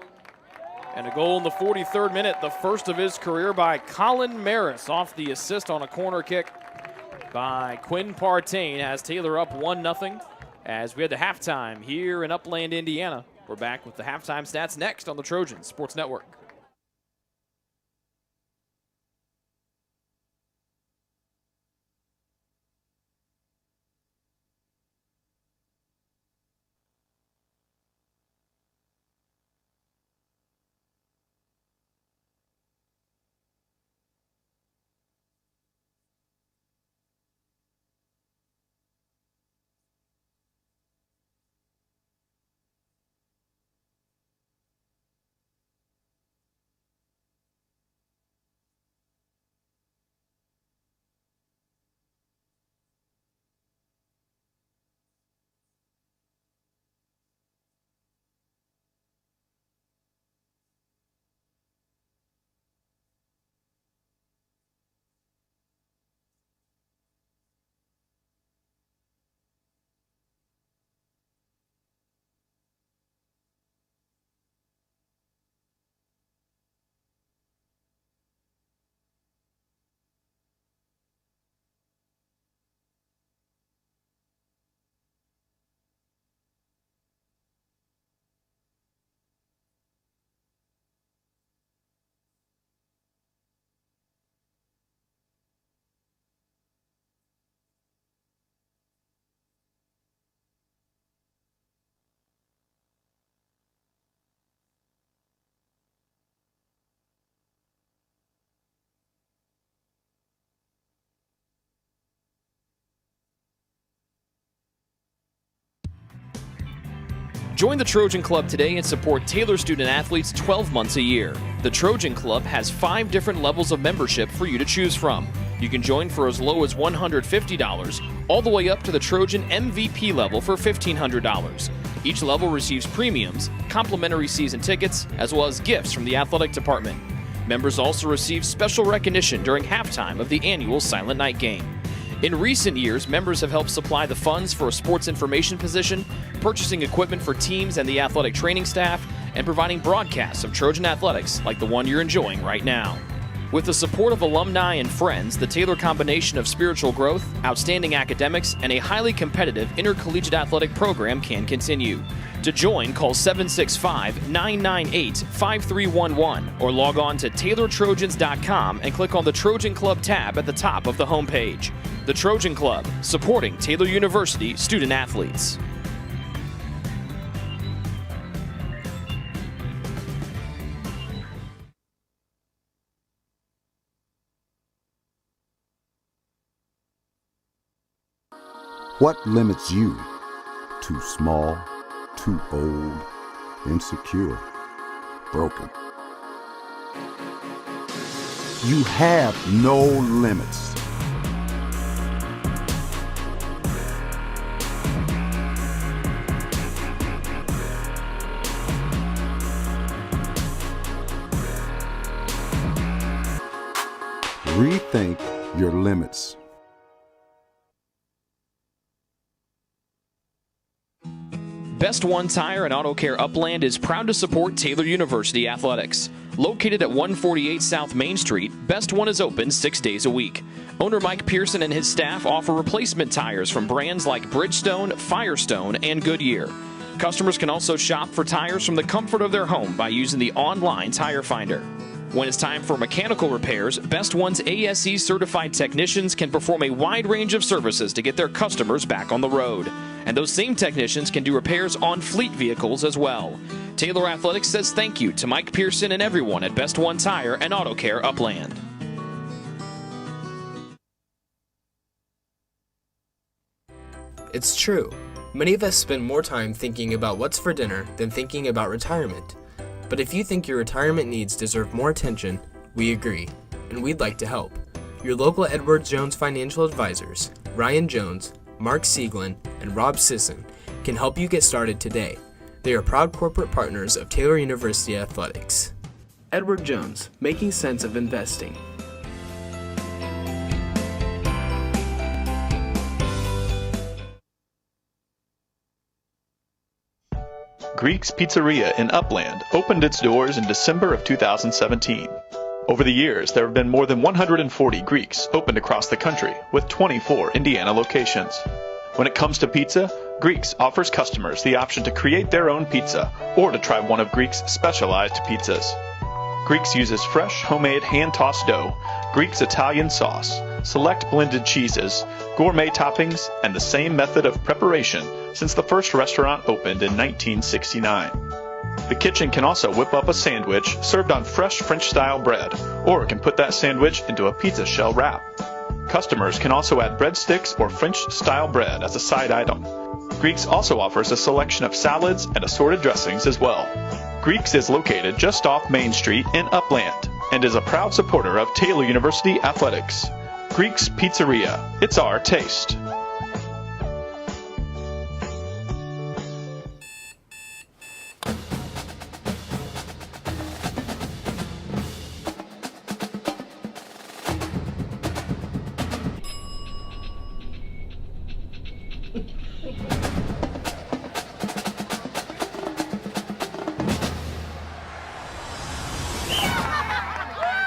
And a goal in the 43rd minute, the first of his career by Colin Maris off the assist on a corner kick by Quinn Partain, has Taylor up 1-0 as we head to halftime here in Upland, Indiana. We're back with the halftime stats next on the Trojans Sports Network. Join the Trojan Club today and support Taylor student athletes 12 months a year. The Trojan Club has 5 different levels of membership for you to choose from. You can join for as low as $150, all the way up to the Trojan MVP level for $1,500. Each level receives premiums, complimentary season tickets, as well as gifts from the athletic department. Members also receive special recognition during halftime of the annual Silent Night game. In recent years, members have helped supply the funds for a sports information position, purchasing equipment for teams and the athletic training staff, and providing broadcasts of Trojan athletics like the one you're enjoying right now. With the support of alumni and friends, the Taylor combination of spiritual growth, outstanding academics, and a highly competitive intercollegiate athletic program can continue. To join, call 765-998-5311 or log on to TaylorTrojans.com and click on the Trojan Club tab at the top of the homepage. The Trojan Club, supporting Taylor University student athletes. What limits you? Too small, too old, insecure, broken. You have no limits. Rethink your limits. Best One Tire and Auto Care Upland is proud to support Taylor University athletics. Located at 148 South Main Street, Best One is open 6 days a week. Owner Mike Pearson and his staff offer replacement tires from brands like Bridgestone, Firestone, and Goodyear. Customers can also shop for tires from the comfort of their home by using the online tire finder. When it's time for mechanical repairs, Best One's ASE certified technicians can perform a wide range of services to get their customers back on the road. And those same technicians can do repairs on fleet vehicles as well. Taylor Athletics says thank you to Mike Pearson and everyone at Best One Tire and Auto Care Upland. It's true. Many of us spend more time thinking about what's for dinner than thinking about retirement. But if you think your retirement needs deserve more attention, we agree, and we'd like to help. Your local Edward Jones financial advisors, Ryan Jones, Mark Sieglin, and Rob Sisson, can help you get started today. They are proud corporate partners of Taylor University Athletics. Edward Jones, making sense of investing. Greek's Pizzeria in Upland opened its doors in December of 2017. Over the years, there have been more than 140 Greeks opened across the country, with 24 Indiana locations. When it comes to pizza, Greeks offers customers the option to create their own pizza or to try one of Greek's specialized pizzas. Greeks uses fresh, homemade hand-tossed dough, Greek's Italian sauce, select blended cheeses, gourmet toppings, and the same method of preparation since the first restaurant opened in 1969. The kitchen can also whip up a sandwich served on fresh French-style bread, or it can put that sandwich into a pizza shell wrap. Customers can also add breadsticks or French-style bread as a side item. Greeks also offers a selection of salads and assorted dressings as well. Greeks is located just off Main Street in Upland and is a proud supporter of Taylor University Athletics. Greek's Pizzeria. It's our taste.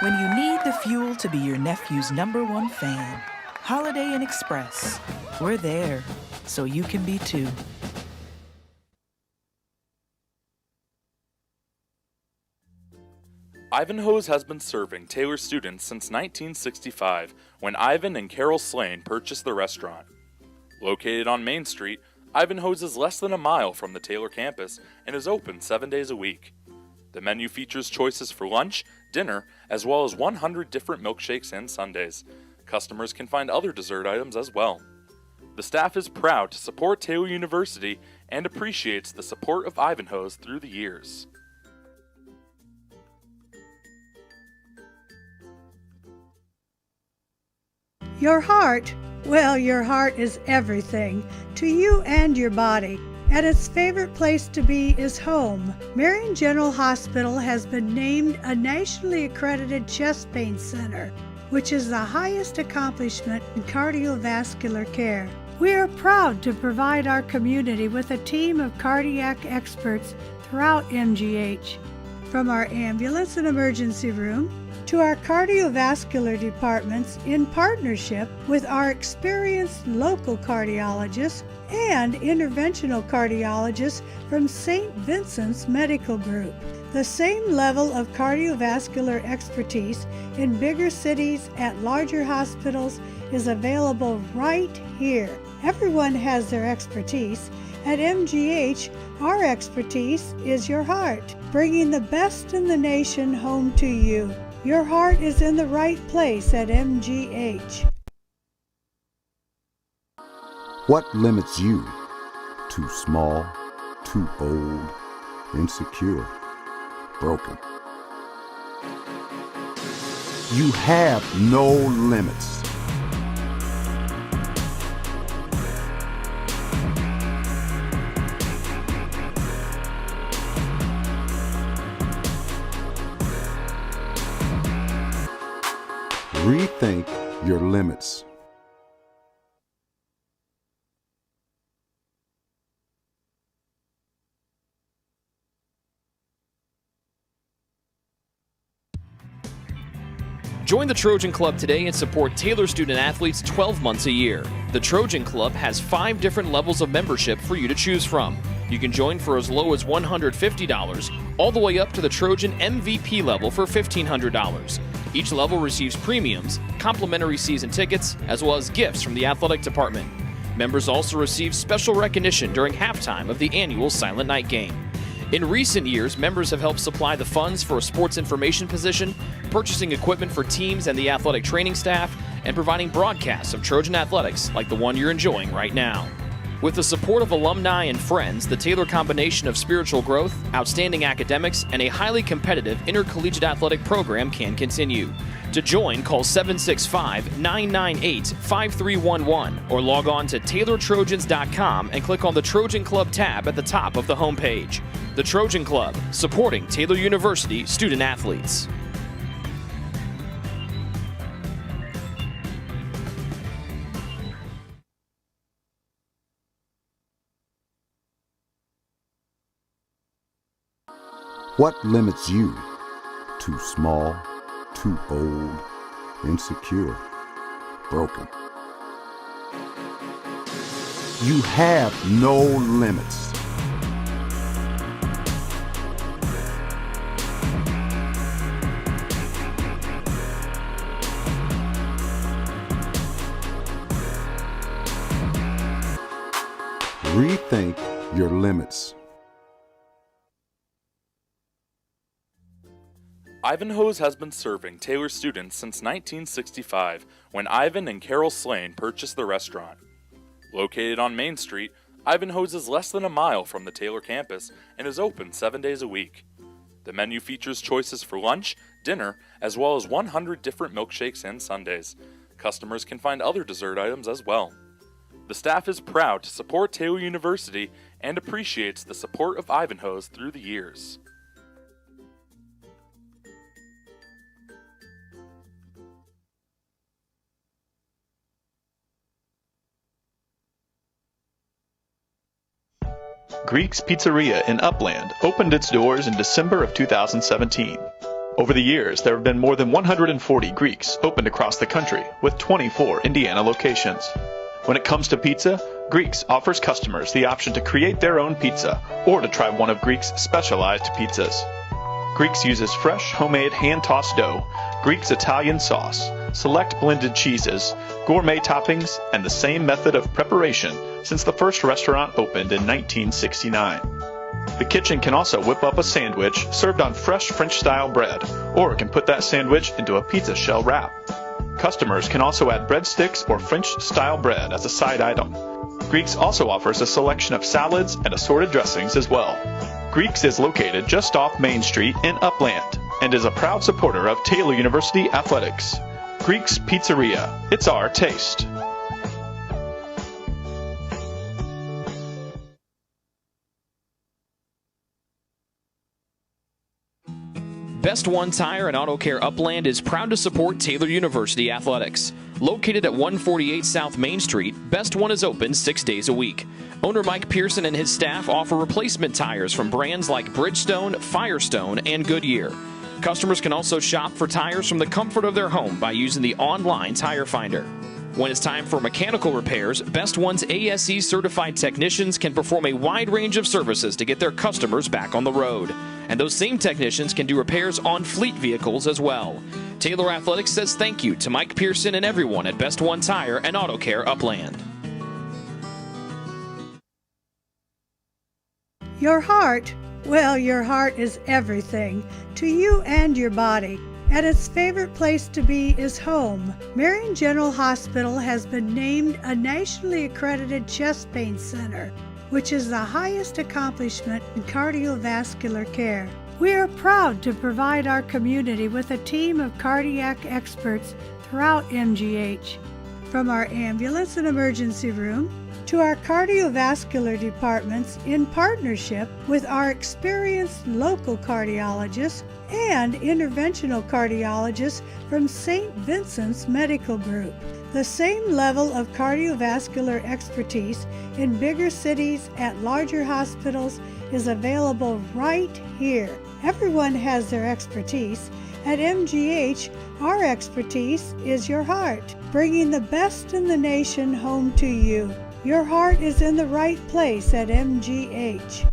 When you need the fuel to be your nephew's #1 fan, Holiday Inn Express. We're there, so you can be too. Ivanhoe's has been serving Taylor students since 1965, when Ivan and Carol Slane purchased the restaurant. Located on Main Street, Ivanhoe's is less than a mile from the Taylor campus and is open 7 days a week. The menu features choices for lunch, dinner, as well as 100 different milkshakes and sundaes. Customers can find other dessert items as well. The staff is proud to support Taylor University and appreciates the support of Ivanhoe's through the years. Your heart, well, your heart is everything to you and your body. And its favorite place to be is home. Marion General Hospital has been named a nationally accredited chest pain center, which is the highest accomplishment in cardiovascular care. We are proud to provide our community with a team of cardiac experts throughout MGH. From our ambulance and emergency room to our cardiovascular departments in partnership with our experienced local cardiologists and interventional cardiologists from St. Vincent's Medical Group. The same level of cardiovascular expertise in bigger cities at larger hospitals is available right here. Everyone has their expertise. At MGH, our expertise is your heart, bringing the best in the nation home to you. Your heart is in the right place at MGH. What limits you? Too small, too old, insecure, broken. You have no limits. Rethink your limits. Join the Trojan Club today and support Taylor student athletes 12 months a year. The Trojan Club has 5 different levels of membership for you to choose from. You can join for as low as $150, all the way up to the Trojan MVP level for $1,500. Each level receives premiums, complimentary season tickets, as well as gifts from the athletic department. Members also receive special recognition during halftime of the annual Silent Night game. In recent years, members have helped supply the funds for a sports information position, purchasing equipment for teams and the athletic training staff, and providing broadcasts of Trojan athletics like the one you're enjoying right now. With the support of alumni and friends, the Taylor combination of spiritual growth, outstanding academics, and a highly competitive intercollegiate athletic program can continue. To join, call 765-998-5311 or log on to TaylorTrojans.com and click on the Trojan Club tab at the top of the homepage. The Trojan Club, supporting Taylor University student athletes. What limits you? Too small, too old, insecure, broken. You have no limits. Rethink your limits. Ivanhoe's has been serving Taylor students since 1965, when Ivan and Carol Slane purchased the restaurant. Located on Main Street, Ivanhoe's is less than a mile from the Taylor campus and is open 7 days a week. The menu features choices for lunch, dinner, as well as 100 different milkshakes and sundaes. Customers can find other dessert items as well. The staff is proud to support Taylor University and appreciates the support of Ivanhoe's through the years. Greek's Pizzeria in Upland opened its doors in December of 2017. Over the years, there have been more than 140 Greeks opened across the country, with 24 Indiana locations. When it comes to pizza, Greeks offers customers the option to create their own pizza or to try one of Greek's specialized pizzas. Greeks uses fresh, homemade, hand-tossed dough, Greek's Italian sauce, select blended cheeses, gourmet toppings, and the same method of preparation since the first restaurant opened in 1969. The kitchen can also whip up a sandwich served on fresh French-style bread, or can put that sandwich into a pizza shell wrap. Customers can also add breadsticks or French-style bread as a side item. Greeks also offers a selection of salads and assorted dressings as well. Greeks is located just off Main Street in Upland and is a proud supporter of Taylor University athletics. Greek's Pizzeria. It's our taste. Best One Tire and Auto Care Upland is proud to support Taylor University athletics. Located at 148 South Main Street, Best One is open 6 days a week. Owner Mike Pearson and his staff offer replacement tires from brands like Bridgestone, Firestone, and Goodyear. Customers can also shop for tires from the comfort of their home by using the online tire finder. When it's time for mechanical repairs, Best One's ASE certified technicians can perform a wide range of services to get their customers back on the road. And those same technicians can do repairs on fleet vehicles as well. Taylor Athletics says thank you to Mike Pearson and everyone at Best One Tire and Auto Care Upland. Your heart, well, your heart is everything to you and your body. And its favorite place to be is home. Marion General Hospital has been named a nationally accredited chest pain center, which is the highest accomplishment in cardiovascular care. We are proud to provide our community with a team of cardiac experts throughout MGH. From our ambulance and emergency room to our cardiovascular departments in partnership with our experienced local cardiologists and interventional cardiologists from St. Vincent's Medical Group. The same level of cardiovascular expertise in bigger cities at larger hospitals is available right here. Everyone has their expertise. At MGH, our expertise is your heart, bringing the best in the nation home to you. Your heart is in the right place at MGH.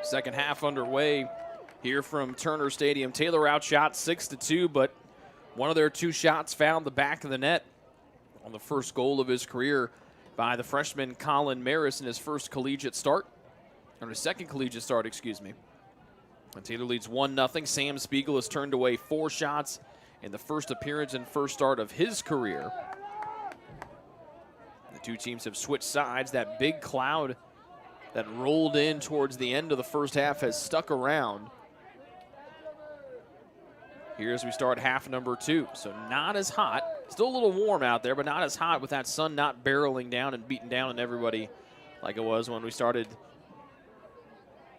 Second half underway here from Turner Stadium. Taylor outshot 6-2, but one of their 2 shots found the back of the net on the first goal of his career by the freshman Colin Maris in his first collegiate start, or his second collegiate start, excuse me. And Taylor leads 1-0. Sam Spiegel has turned away 4 shots in the first appearance and first start of his career. The 2 teams have switched sides. That big cloud that rolled in towards the end of the first half has stuck around. Here as we start half number 2. So not as hot. Still a little warm out there, but not as hot with that sun not barreling down and beating down on everybody like it was when we started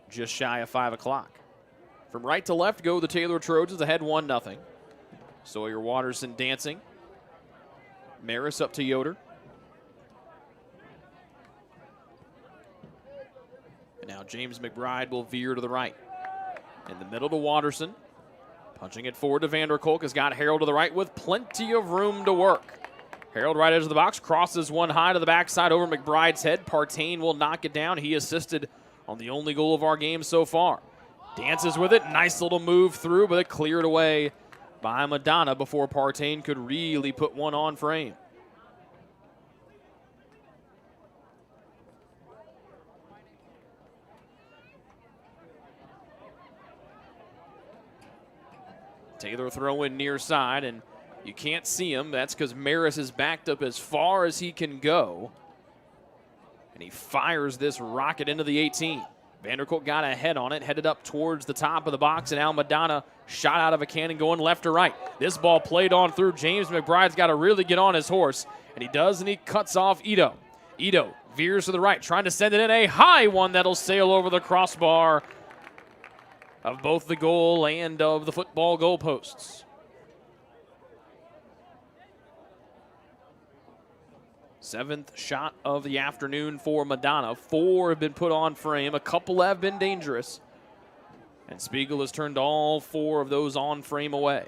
just shy of 5 o'clock. From right to left go the Taylor Trojans, ahead 1-0. Sawyer Watterson dancing. Maris up to Yoder. And now James McBride will veer to the right. In the middle to Watterson. Punching it forward to Vanderkolk. Has got Harold to the right with plenty of room to work. Harold right edge of the box. Crosses one high to the backside over McBride's head. Partain will knock it down. He assisted on the only goal of our game so far. Dances with it. Nice little move through, but it cleared away by Madonna before Partain could really put one on frame. Taylor throwing near side, and you can't see him. That's because Maris is backed up as far as he can go. And he fires this rocket into the 18. Vanderkolk got a head on it, headed up towards the top of the box, and now Madonna shot out of a cannon going left to right. This ball played on through. James McBride's got to really get on his horse, and he does, and he cuts off Ito. Ito veers to the right, trying to send it in. A high one that'll sail over the crossbar of both the goal and of the football goalposts. Seventh shot of the afternoon for Madonna. 4 have been put on frame. A couple have been dangerous. And Spiegel has turned all 4 of those on frame away.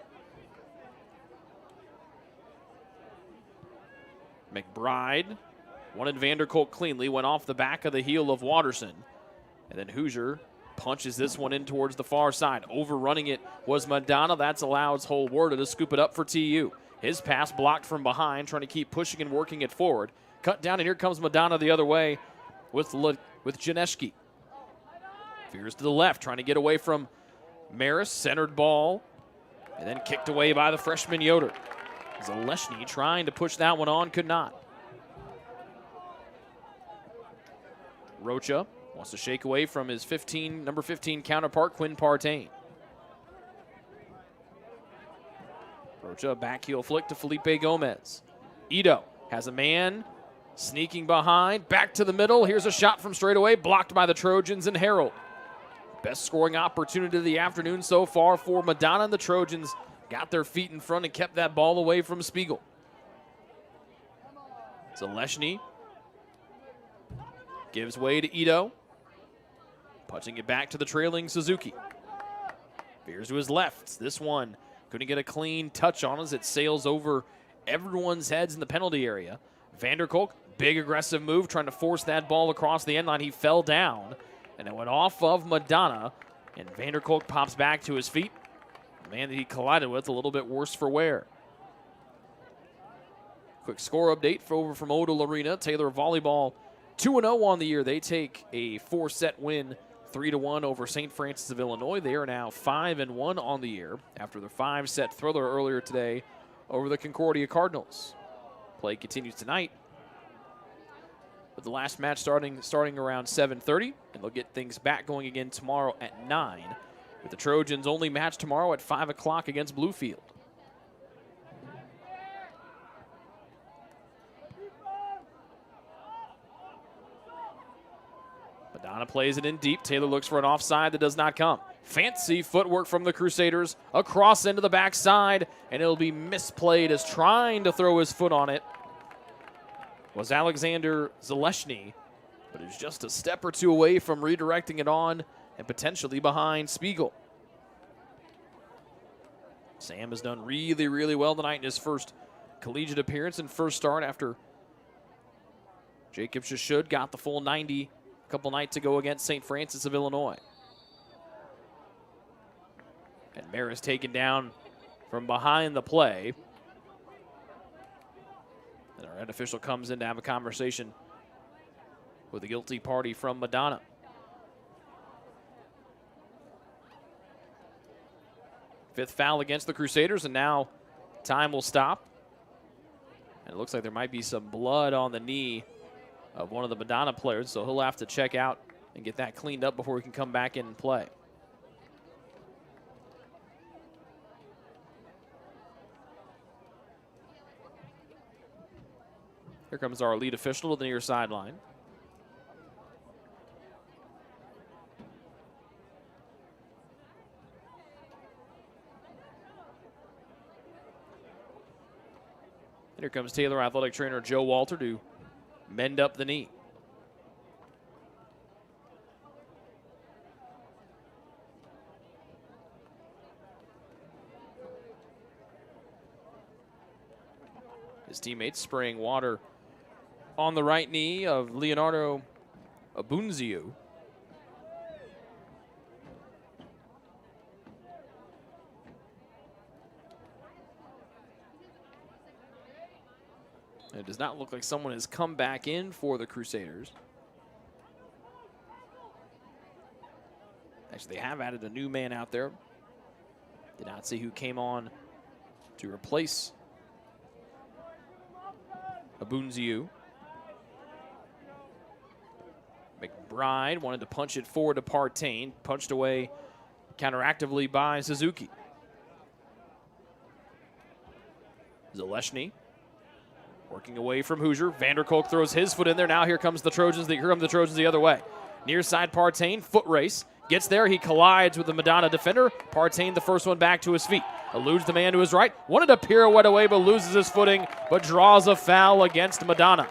McBride wanted Vanderkolk cleanly, went off the back of the heel of Watterson. And then Hoosier punches this one in towards the far side. Overrunning it was Madonna. That's allowed Holwarda to scoop it up for TU. His pass blocked from behind, trying to keep pushing and working it forward. Cut down, and here comes Madonna the other way with Janeski. Veers to the left, trying to get away from Maris. Centered ball, and then kicked away by the freshman Yoder. Zaleshny trying to push that one on, could not. Rocha wants to shake away from his number 15 counterpart, Quinn Partain. Rocha, back heel flick to Felipe Gomez. Ito has a man sneaking behind, back to the middle. Here's a shot from straight away, blocked by the Trojans and Harold. Best scoring opportunity of the afternoon so far for Madonna, and the Trojans got their feet in front and kept that ball away from Spiegel. Zaleshny gives way to Ito. Punching it back to the trailing Suzuki. Veers to his left. This one couldn't get a clean touch on as it sails over everyone's heads in the penalty area. Vanderkolk, big aggressive move, trying to force that ball across the end line. He fell down, and it went off of Madonna, and Vanderkolk pops back to his feet. The man that he collided with, a little bit worse for wear. Quick score update over from Odell Arena. Taylor volleyball 2-0 on the year. They take a 4-set win, 3-1 over St. Francis of Illinois. They are now 5-1 on the year after their 5-set thriller earlier today over the Concordia Cardinals. Play continues tonight, with the last match starting around 7:30, and they'll get things back going again tomorrow at 9, with the Trojans' only match tomorrow at 5 o'clock against Bluefield. Madonna plays it in deep. Taylor looks for an offside that does not come. Fancy footwork from the Crusaders. Across into the backside, and it'll be misplayed as trying to throw his foot on it was Alexander Zaleshny, but he's just a step or two away from redirecting it on and potentially behind Spiegel. Sam has done really, really well tonight in his first collegiate appearance and first start after Jacob Shashud got the full 90 a couple nights ago against St. Francis of Illinois. And Maris taken down from behind the play. And our head official comes in to have a conversation with the guilty party from Madonna. Fifth foul against the Crusaders, and now time will stop. And it looks like there might be some blood on the knee of one of the Madonna players, so he'll have to check out and get that cleaned up before he can come back in and play. Here comes our lead official to the near sideline. Here comes Taylor athletic trainer Joe Walter to mend up the knee. His teammates spraying water on the right knee of Leonardo Abunziu. It does not look like someone has come back in for the Crusaders. Actually, they have added a new man out there. Did not see who came on to replace Abunziu. McBride wanted to punch it forward to Partain. Punched away counteractively by Suzuki. Zaleshny working away from Hoosier. Vanderkolk throws his foot in there. Now here comes the Trojans. Here come the Trojans the other way. Near side Partain, foot race. Gets there, he collides with the Madonna defender. Partain the first one back to his feet. Eludes the man to his right. Wanted to pirouette away but loses his footing, but draws a foul against Madonna.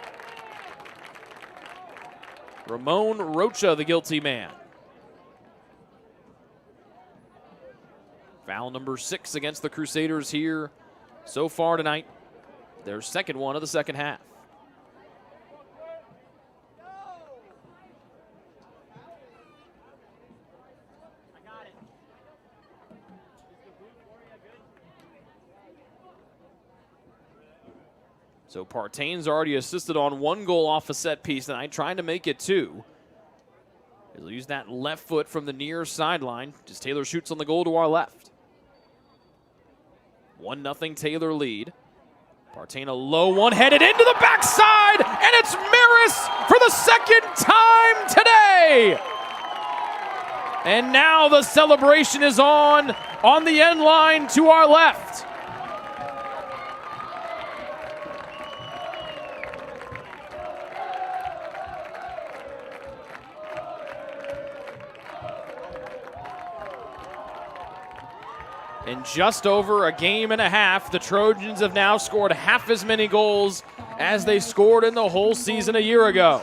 Ramon Rocha, the guilty man. Foul number 6 against the Crusaders here so far tonight. Their second one of the second half. So Partain's already assisted on 1 goal off a set piece tonight, trying to make it 2. He'll use that left foot from the near sideline. Just Taylor shoots on the goal to our left. 1-0 Taylor lead. Partain a low one headed into the backside, and it's Maris for the second time today. And now the celebration is on the end line to our left. In just over a game and a half, the Trojans have now scored half as many goals as they scored in the whole season a year ago.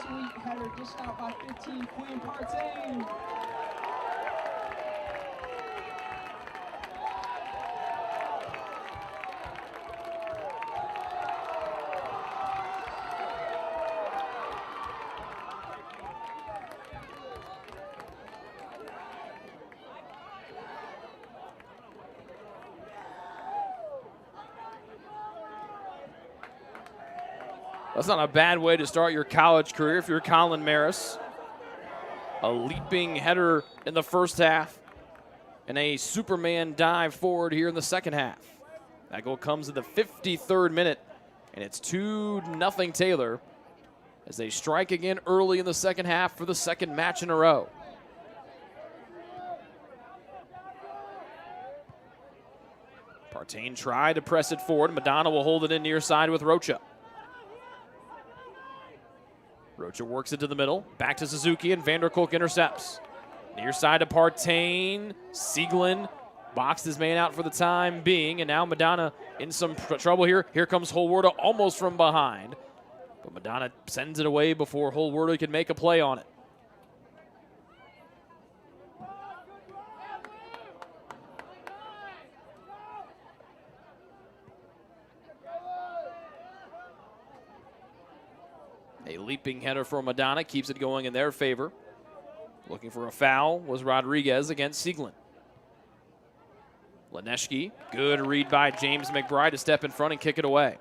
That's not a bad way to start your college career if you're Colin Maris. A leaping header in the first half and a Superman dive forward here in the second half. That goal comes in the 53rd minute, and it's 2-0 Taylor as they strike again early in the second half for the second match in a row. Partain tried to press it forward. Madonna will hold it in near side with Rocha. Rocha works it to the middle, back to Suzuki, and Vanderkolk intercepts. Near side to Partain. Sieglin boxed his man out for the time being, and now Madonna in some trouble here. Here comes Holwerda almost from behind, but Madonna sends it away before Holwerda can make a play on it. A leaping header for Madonna keeps it going in their favor. Looking for a foul was Rodriguez against Sieglin. Laneshki, good read by James McBride to step in front and kick it away.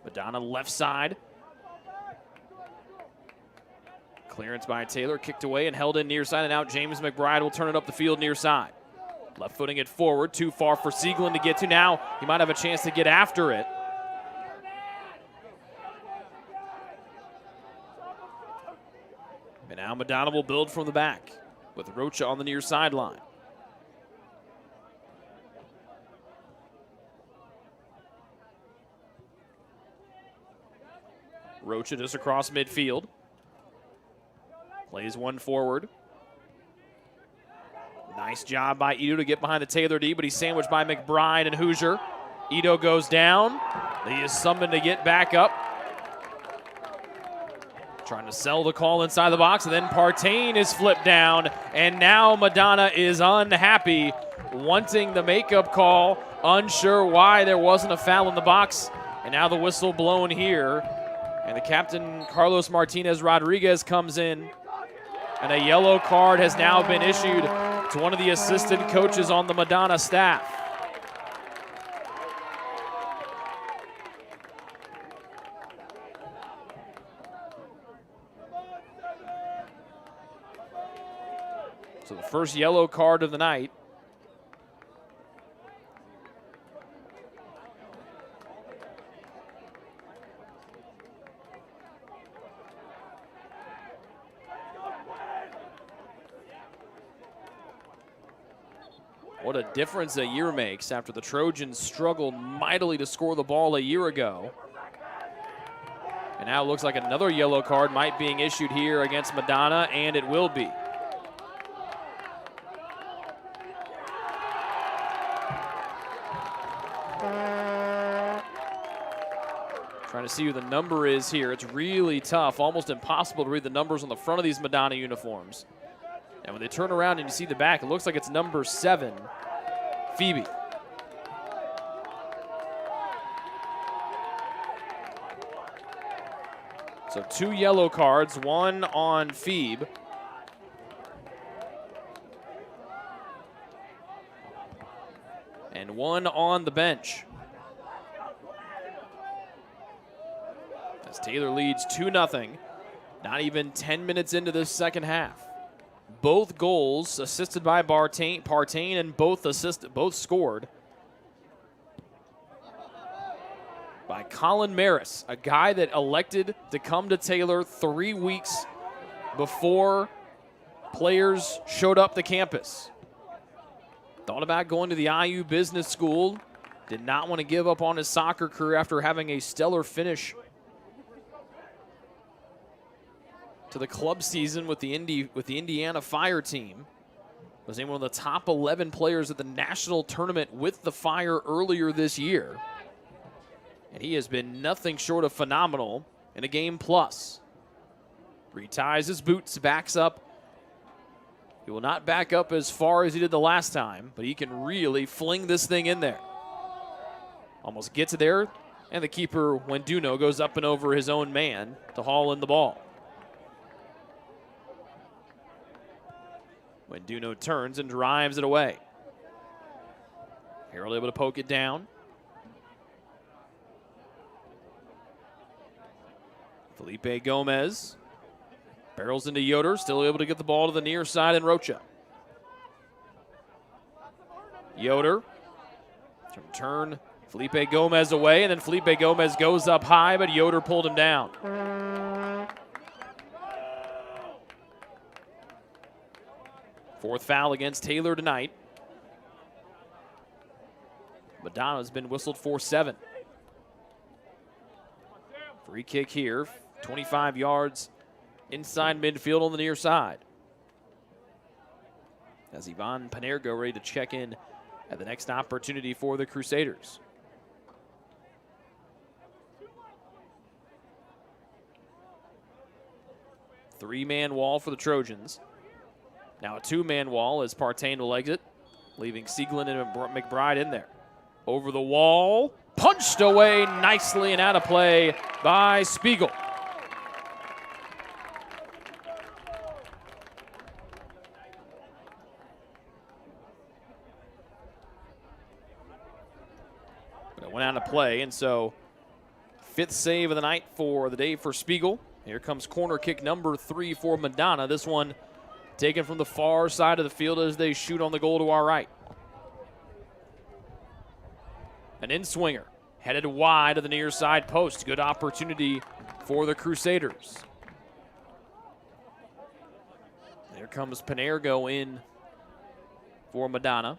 Madonna left side. Clearance by Taylor, kicked away and held in near side, and out James McBride will turn it up the field near side. Left footing it forward, too far for Sieglin to get to. Now he might have a chance to get after it. And now Madonna will build from the back with Rocha on the near sideline. Rocha just across midfield. Plays one forward. Nice job by Ito to get behind the Taylor D, but he's sandwiched by McBride and Hoosier. Ito goes down. He is summoned to get back up. Trying to sell the call inside the box, and then Partain is flipped down, and now Madonna is unhappy, wanting the makeup call, unsure why there wasn't a foul in the box, and now the whistle blown here, and the captain, Carlos Martinez Rodriguez, comes in, and a yellow card has now been issued to one of the assistant coaches on the Madonna staff. So the first yellow card of the night. What a difference a year makes after the Trojans struggled mightily to score the ball a year ago. And now it looks like another yellow card might being issued here against Madonna, and it will be. Trying to see who the number is here. It's really tough, almost impossible to read the numbers on the front of these Madonna uniforms. And when they turn around and you see the back, it looks like it's number 7, Phoebe. So 2 yellow cards, one on Phoebe. And one on the bench. As Taylor leads 2-0, not even 10 minutes into this second half. Both goals assisted by Partain, and both scored by Colin Maris, a guy that elected to come to Taylor 3 weeks before players showed up to campus. Thought about going to the IU Business School, did not want to give up on his soccer career after having a stellar finish to the club season with the Indiana Fire team. Was named one of the top 11 players at the national tournament with the Fire earlier this year. And he has been nothing short of phenomenal in a game plus. Reties his boots, backs up. He will not back up as far as he did the last time, but he can really fling this thing in there. Almost gets it there, and the keeper, Wenduno, goes up and over his own man to haul in the ball. Wenduno turns and drives it away. Harold able to poke it down. Felipe Gomez barrels into Yoder, still able to get the ball to the near side, and Rocha. Yoder, turn Felipe Gomez away, and then Felipe Gomez goes up high, but Yoder pulled him down. Fourth foul against Taylor tonight. Madonna's been whistled for 7. Free kick here, 25 yards inside midfield on the near side. As Ivan Panergo ready to check in at the next opportunity for the Crusaders. Three-man wall for the Trojans. Now a 2-man wall as Partain will exit, leaving Sieglin and McBride in there. Over the wall, punched away nicely and out of play by Spiegel. That went out of play, and so 5th save of the night for the day for Spiegel. Here comes corner kick number 3 for Madonna. This one taken from the far side of the field as they shoot on the goal to our right. An in-swinger headed wide of the near side post. Good opportunity for the Crusaders. There comes Panergo in for Madonna.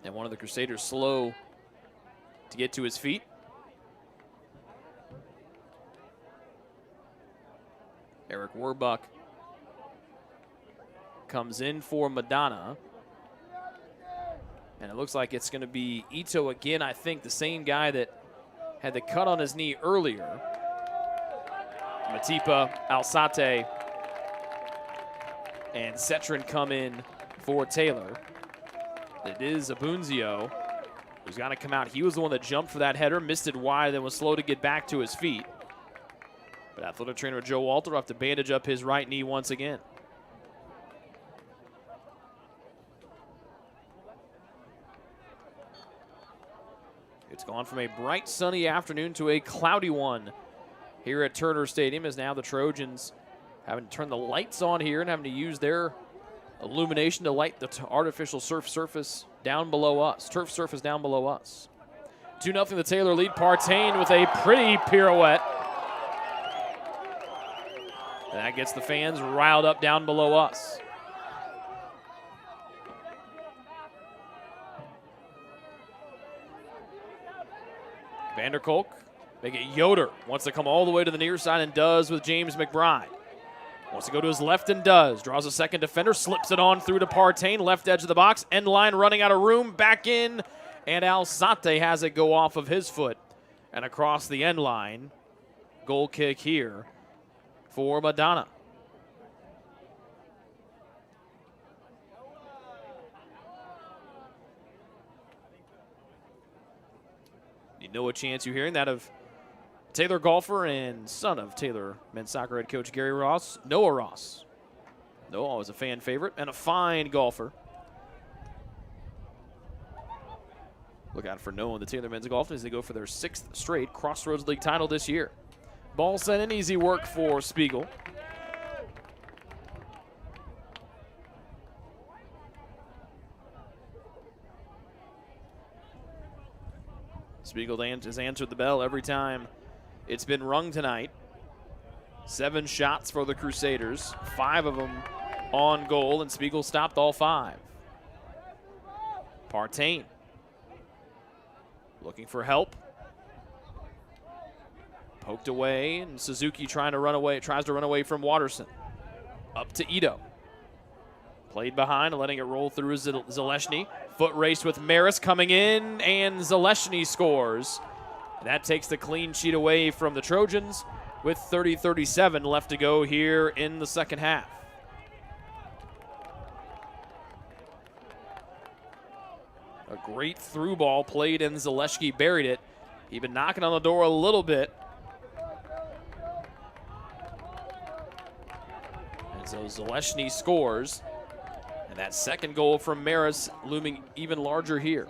And one of the Crusaders slow to get to his feet. Eric Werbuck comes in for Madonna. And it looks like it's going to be Ito again, I think, the same guy that had the cut on his knee earlier. Matipa, Alzate, and Cetrin come in for Taylor. It is Abunzio who's got to come out. He was the one that jumped for that header, missed it wide, then was slow to get back to his feet. But athletic trainer Joe Walter will have to bandage up his right knee once again. It's gone from a bright sunny afternoon to a cloudy one here at Turner Stadium, as now the Trojans having to turn the lights on here and having to use their illumination to light the artificial turf surface down below us. 2-0 the Taylor lead. Partain with a pretty pirouette. And that gets the fans riled up down below us. Vanderkolk, make it Yoder. Wants to come all the way to the near side and does with James McBride. Wants to go to his left and does. Draws a second defender, slips it on through to Partain, left edge of the box, end line running out of room, back in, and Alzate has it go off of his foot and across the end line. Goal kick here for Madonna. You know a chance you're hearing that of Taylor golfer and son of Taylor men's soccer head coach Gary Ross, Noah Ross. Noah always a fan favorite and a fine golfer. Look out for Noah and the Taylor men's golf as they go for their 6th straight Crossroads League title this year. Ball sent in, easy work for Spiegel. Spiegel has answered the bell every time it's been rung tonight. 7 shots for the Crusaders, 5 of them on goal, and Spiegel stopped all 5. Partain looking for help. Poked away, and Suzuki tries to run away from Watterson. Up to Ito. Played behind, letting it roll through Zaleshny. Foot race with Maris coming in, and Zaleshny scores. And that takes the clean sheet away from the Trojans with 30-37 left to go here in the second half. A great through ball played, and Zaleshny buried it. He'd been knocking on the door a little bit. And so Zaleshny scores. And that second goal from Maris looming even larger here.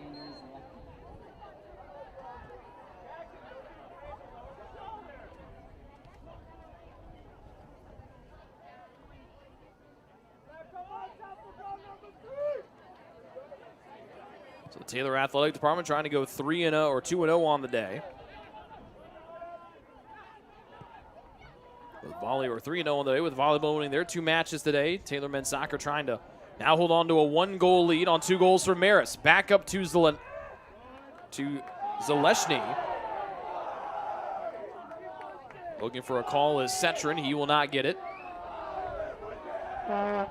So the Taylor Athletic Department trying to go 3-0 or 2-0 on the day. With volley or 3-0 on the day with volleyball winning their 2 matches today. Taylor men's soccer trying to now hold on to a 1-goal lead on 2 goals for Maris. Back up to Zaleshny. Looking for a call is Cetrin. He will not get it. And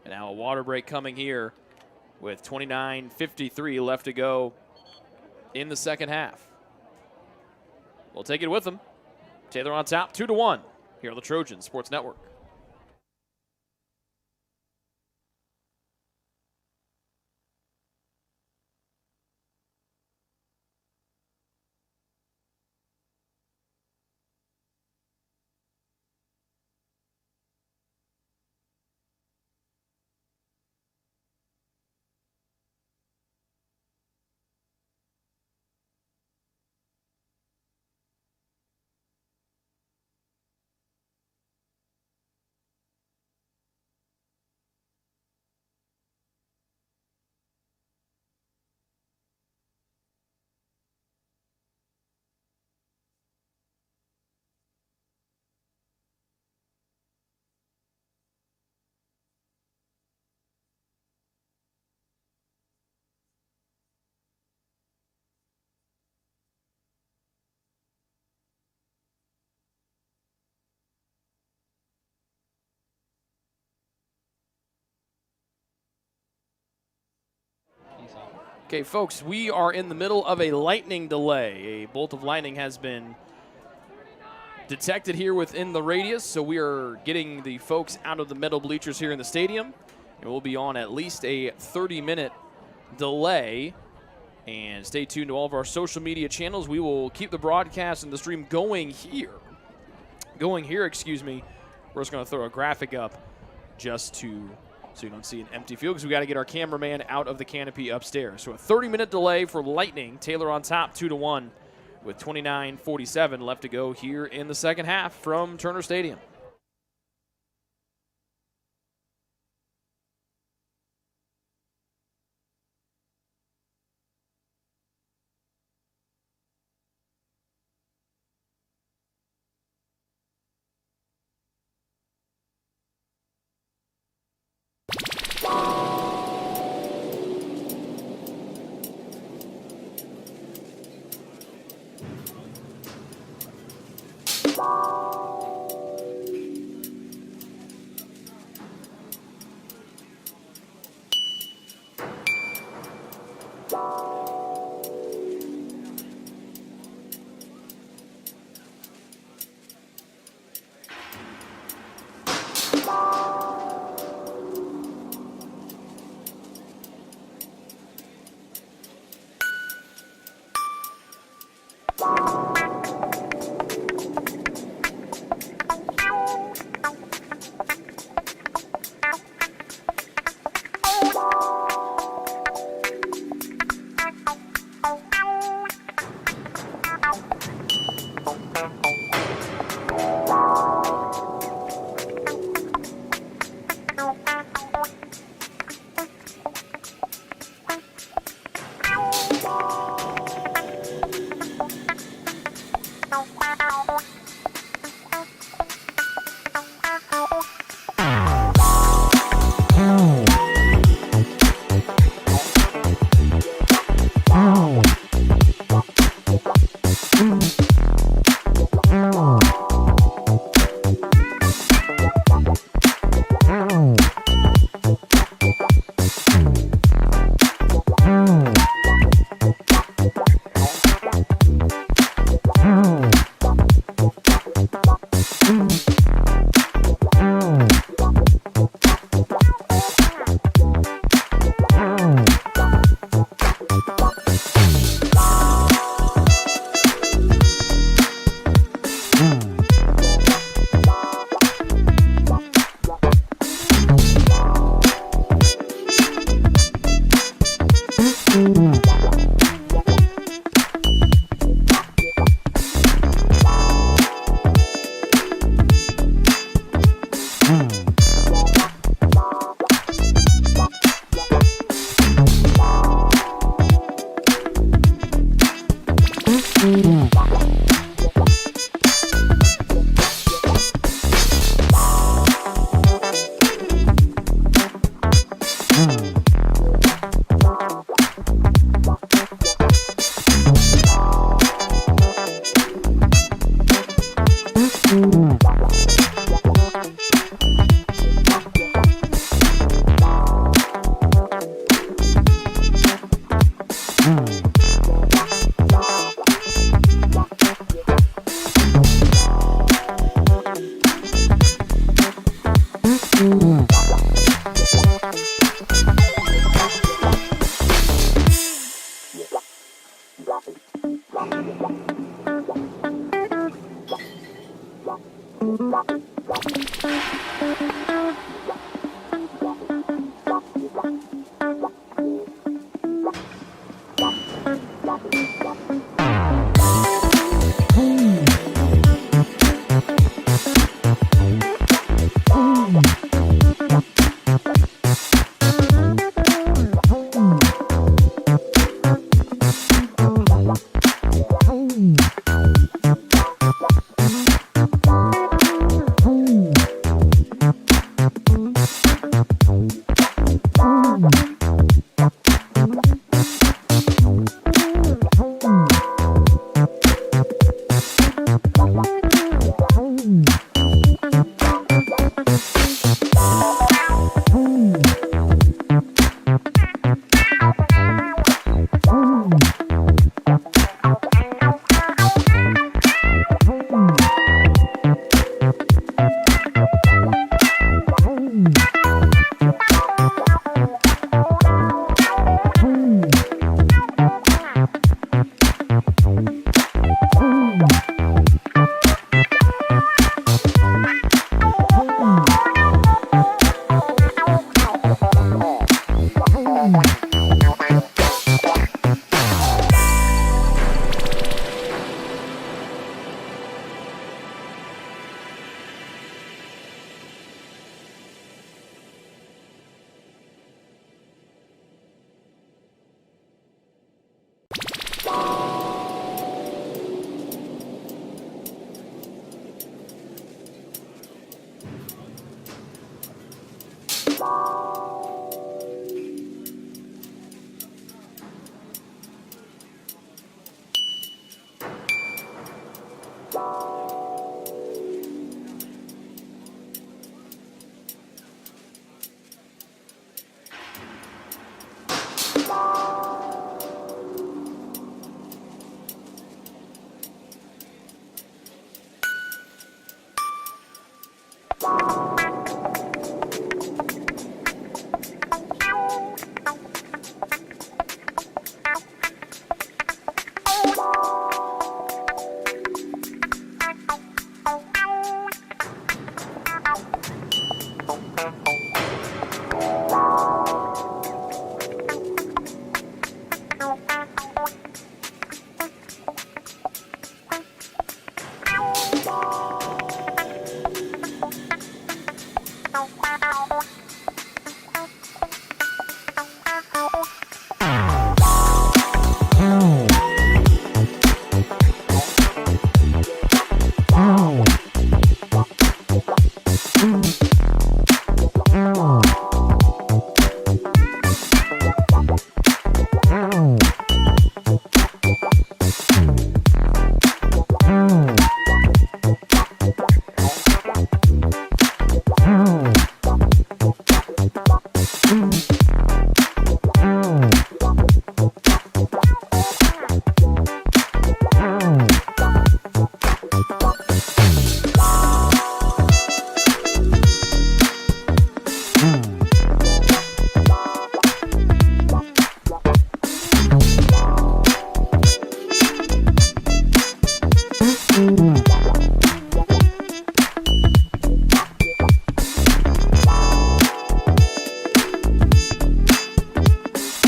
now a water break coming here with 29:53 left to go in the second half. We'll take it with them. Taylor on top, 2-1 here on the Trojan Sports Network. Okay, folks, we are in the middle of a lightning delay. A bolt of lightning has been detected here within the radius, so we are getting the folks out of the metal bleachers here in the stadium. And we'll be on at least a 30-minute delay. And stay tuned to all of our social media channels. We will keep the broadcast and the stream going here. We're just going to throw a graphic up just so you don't see an empty field, because we got to get our cameraman out of the canopy upstairs. So a 30-minute delay for Lightning. Taylor on top 2-1 with 29:47 left to go here in the second half from Turner Stadium.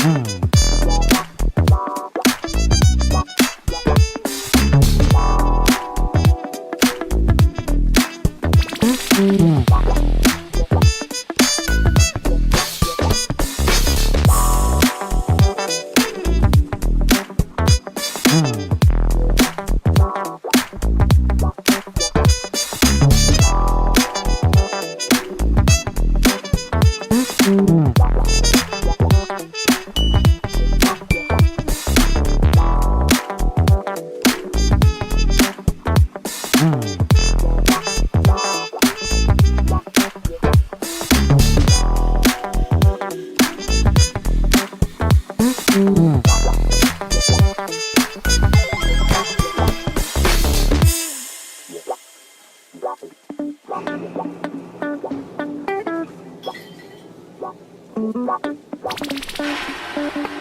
Thank you.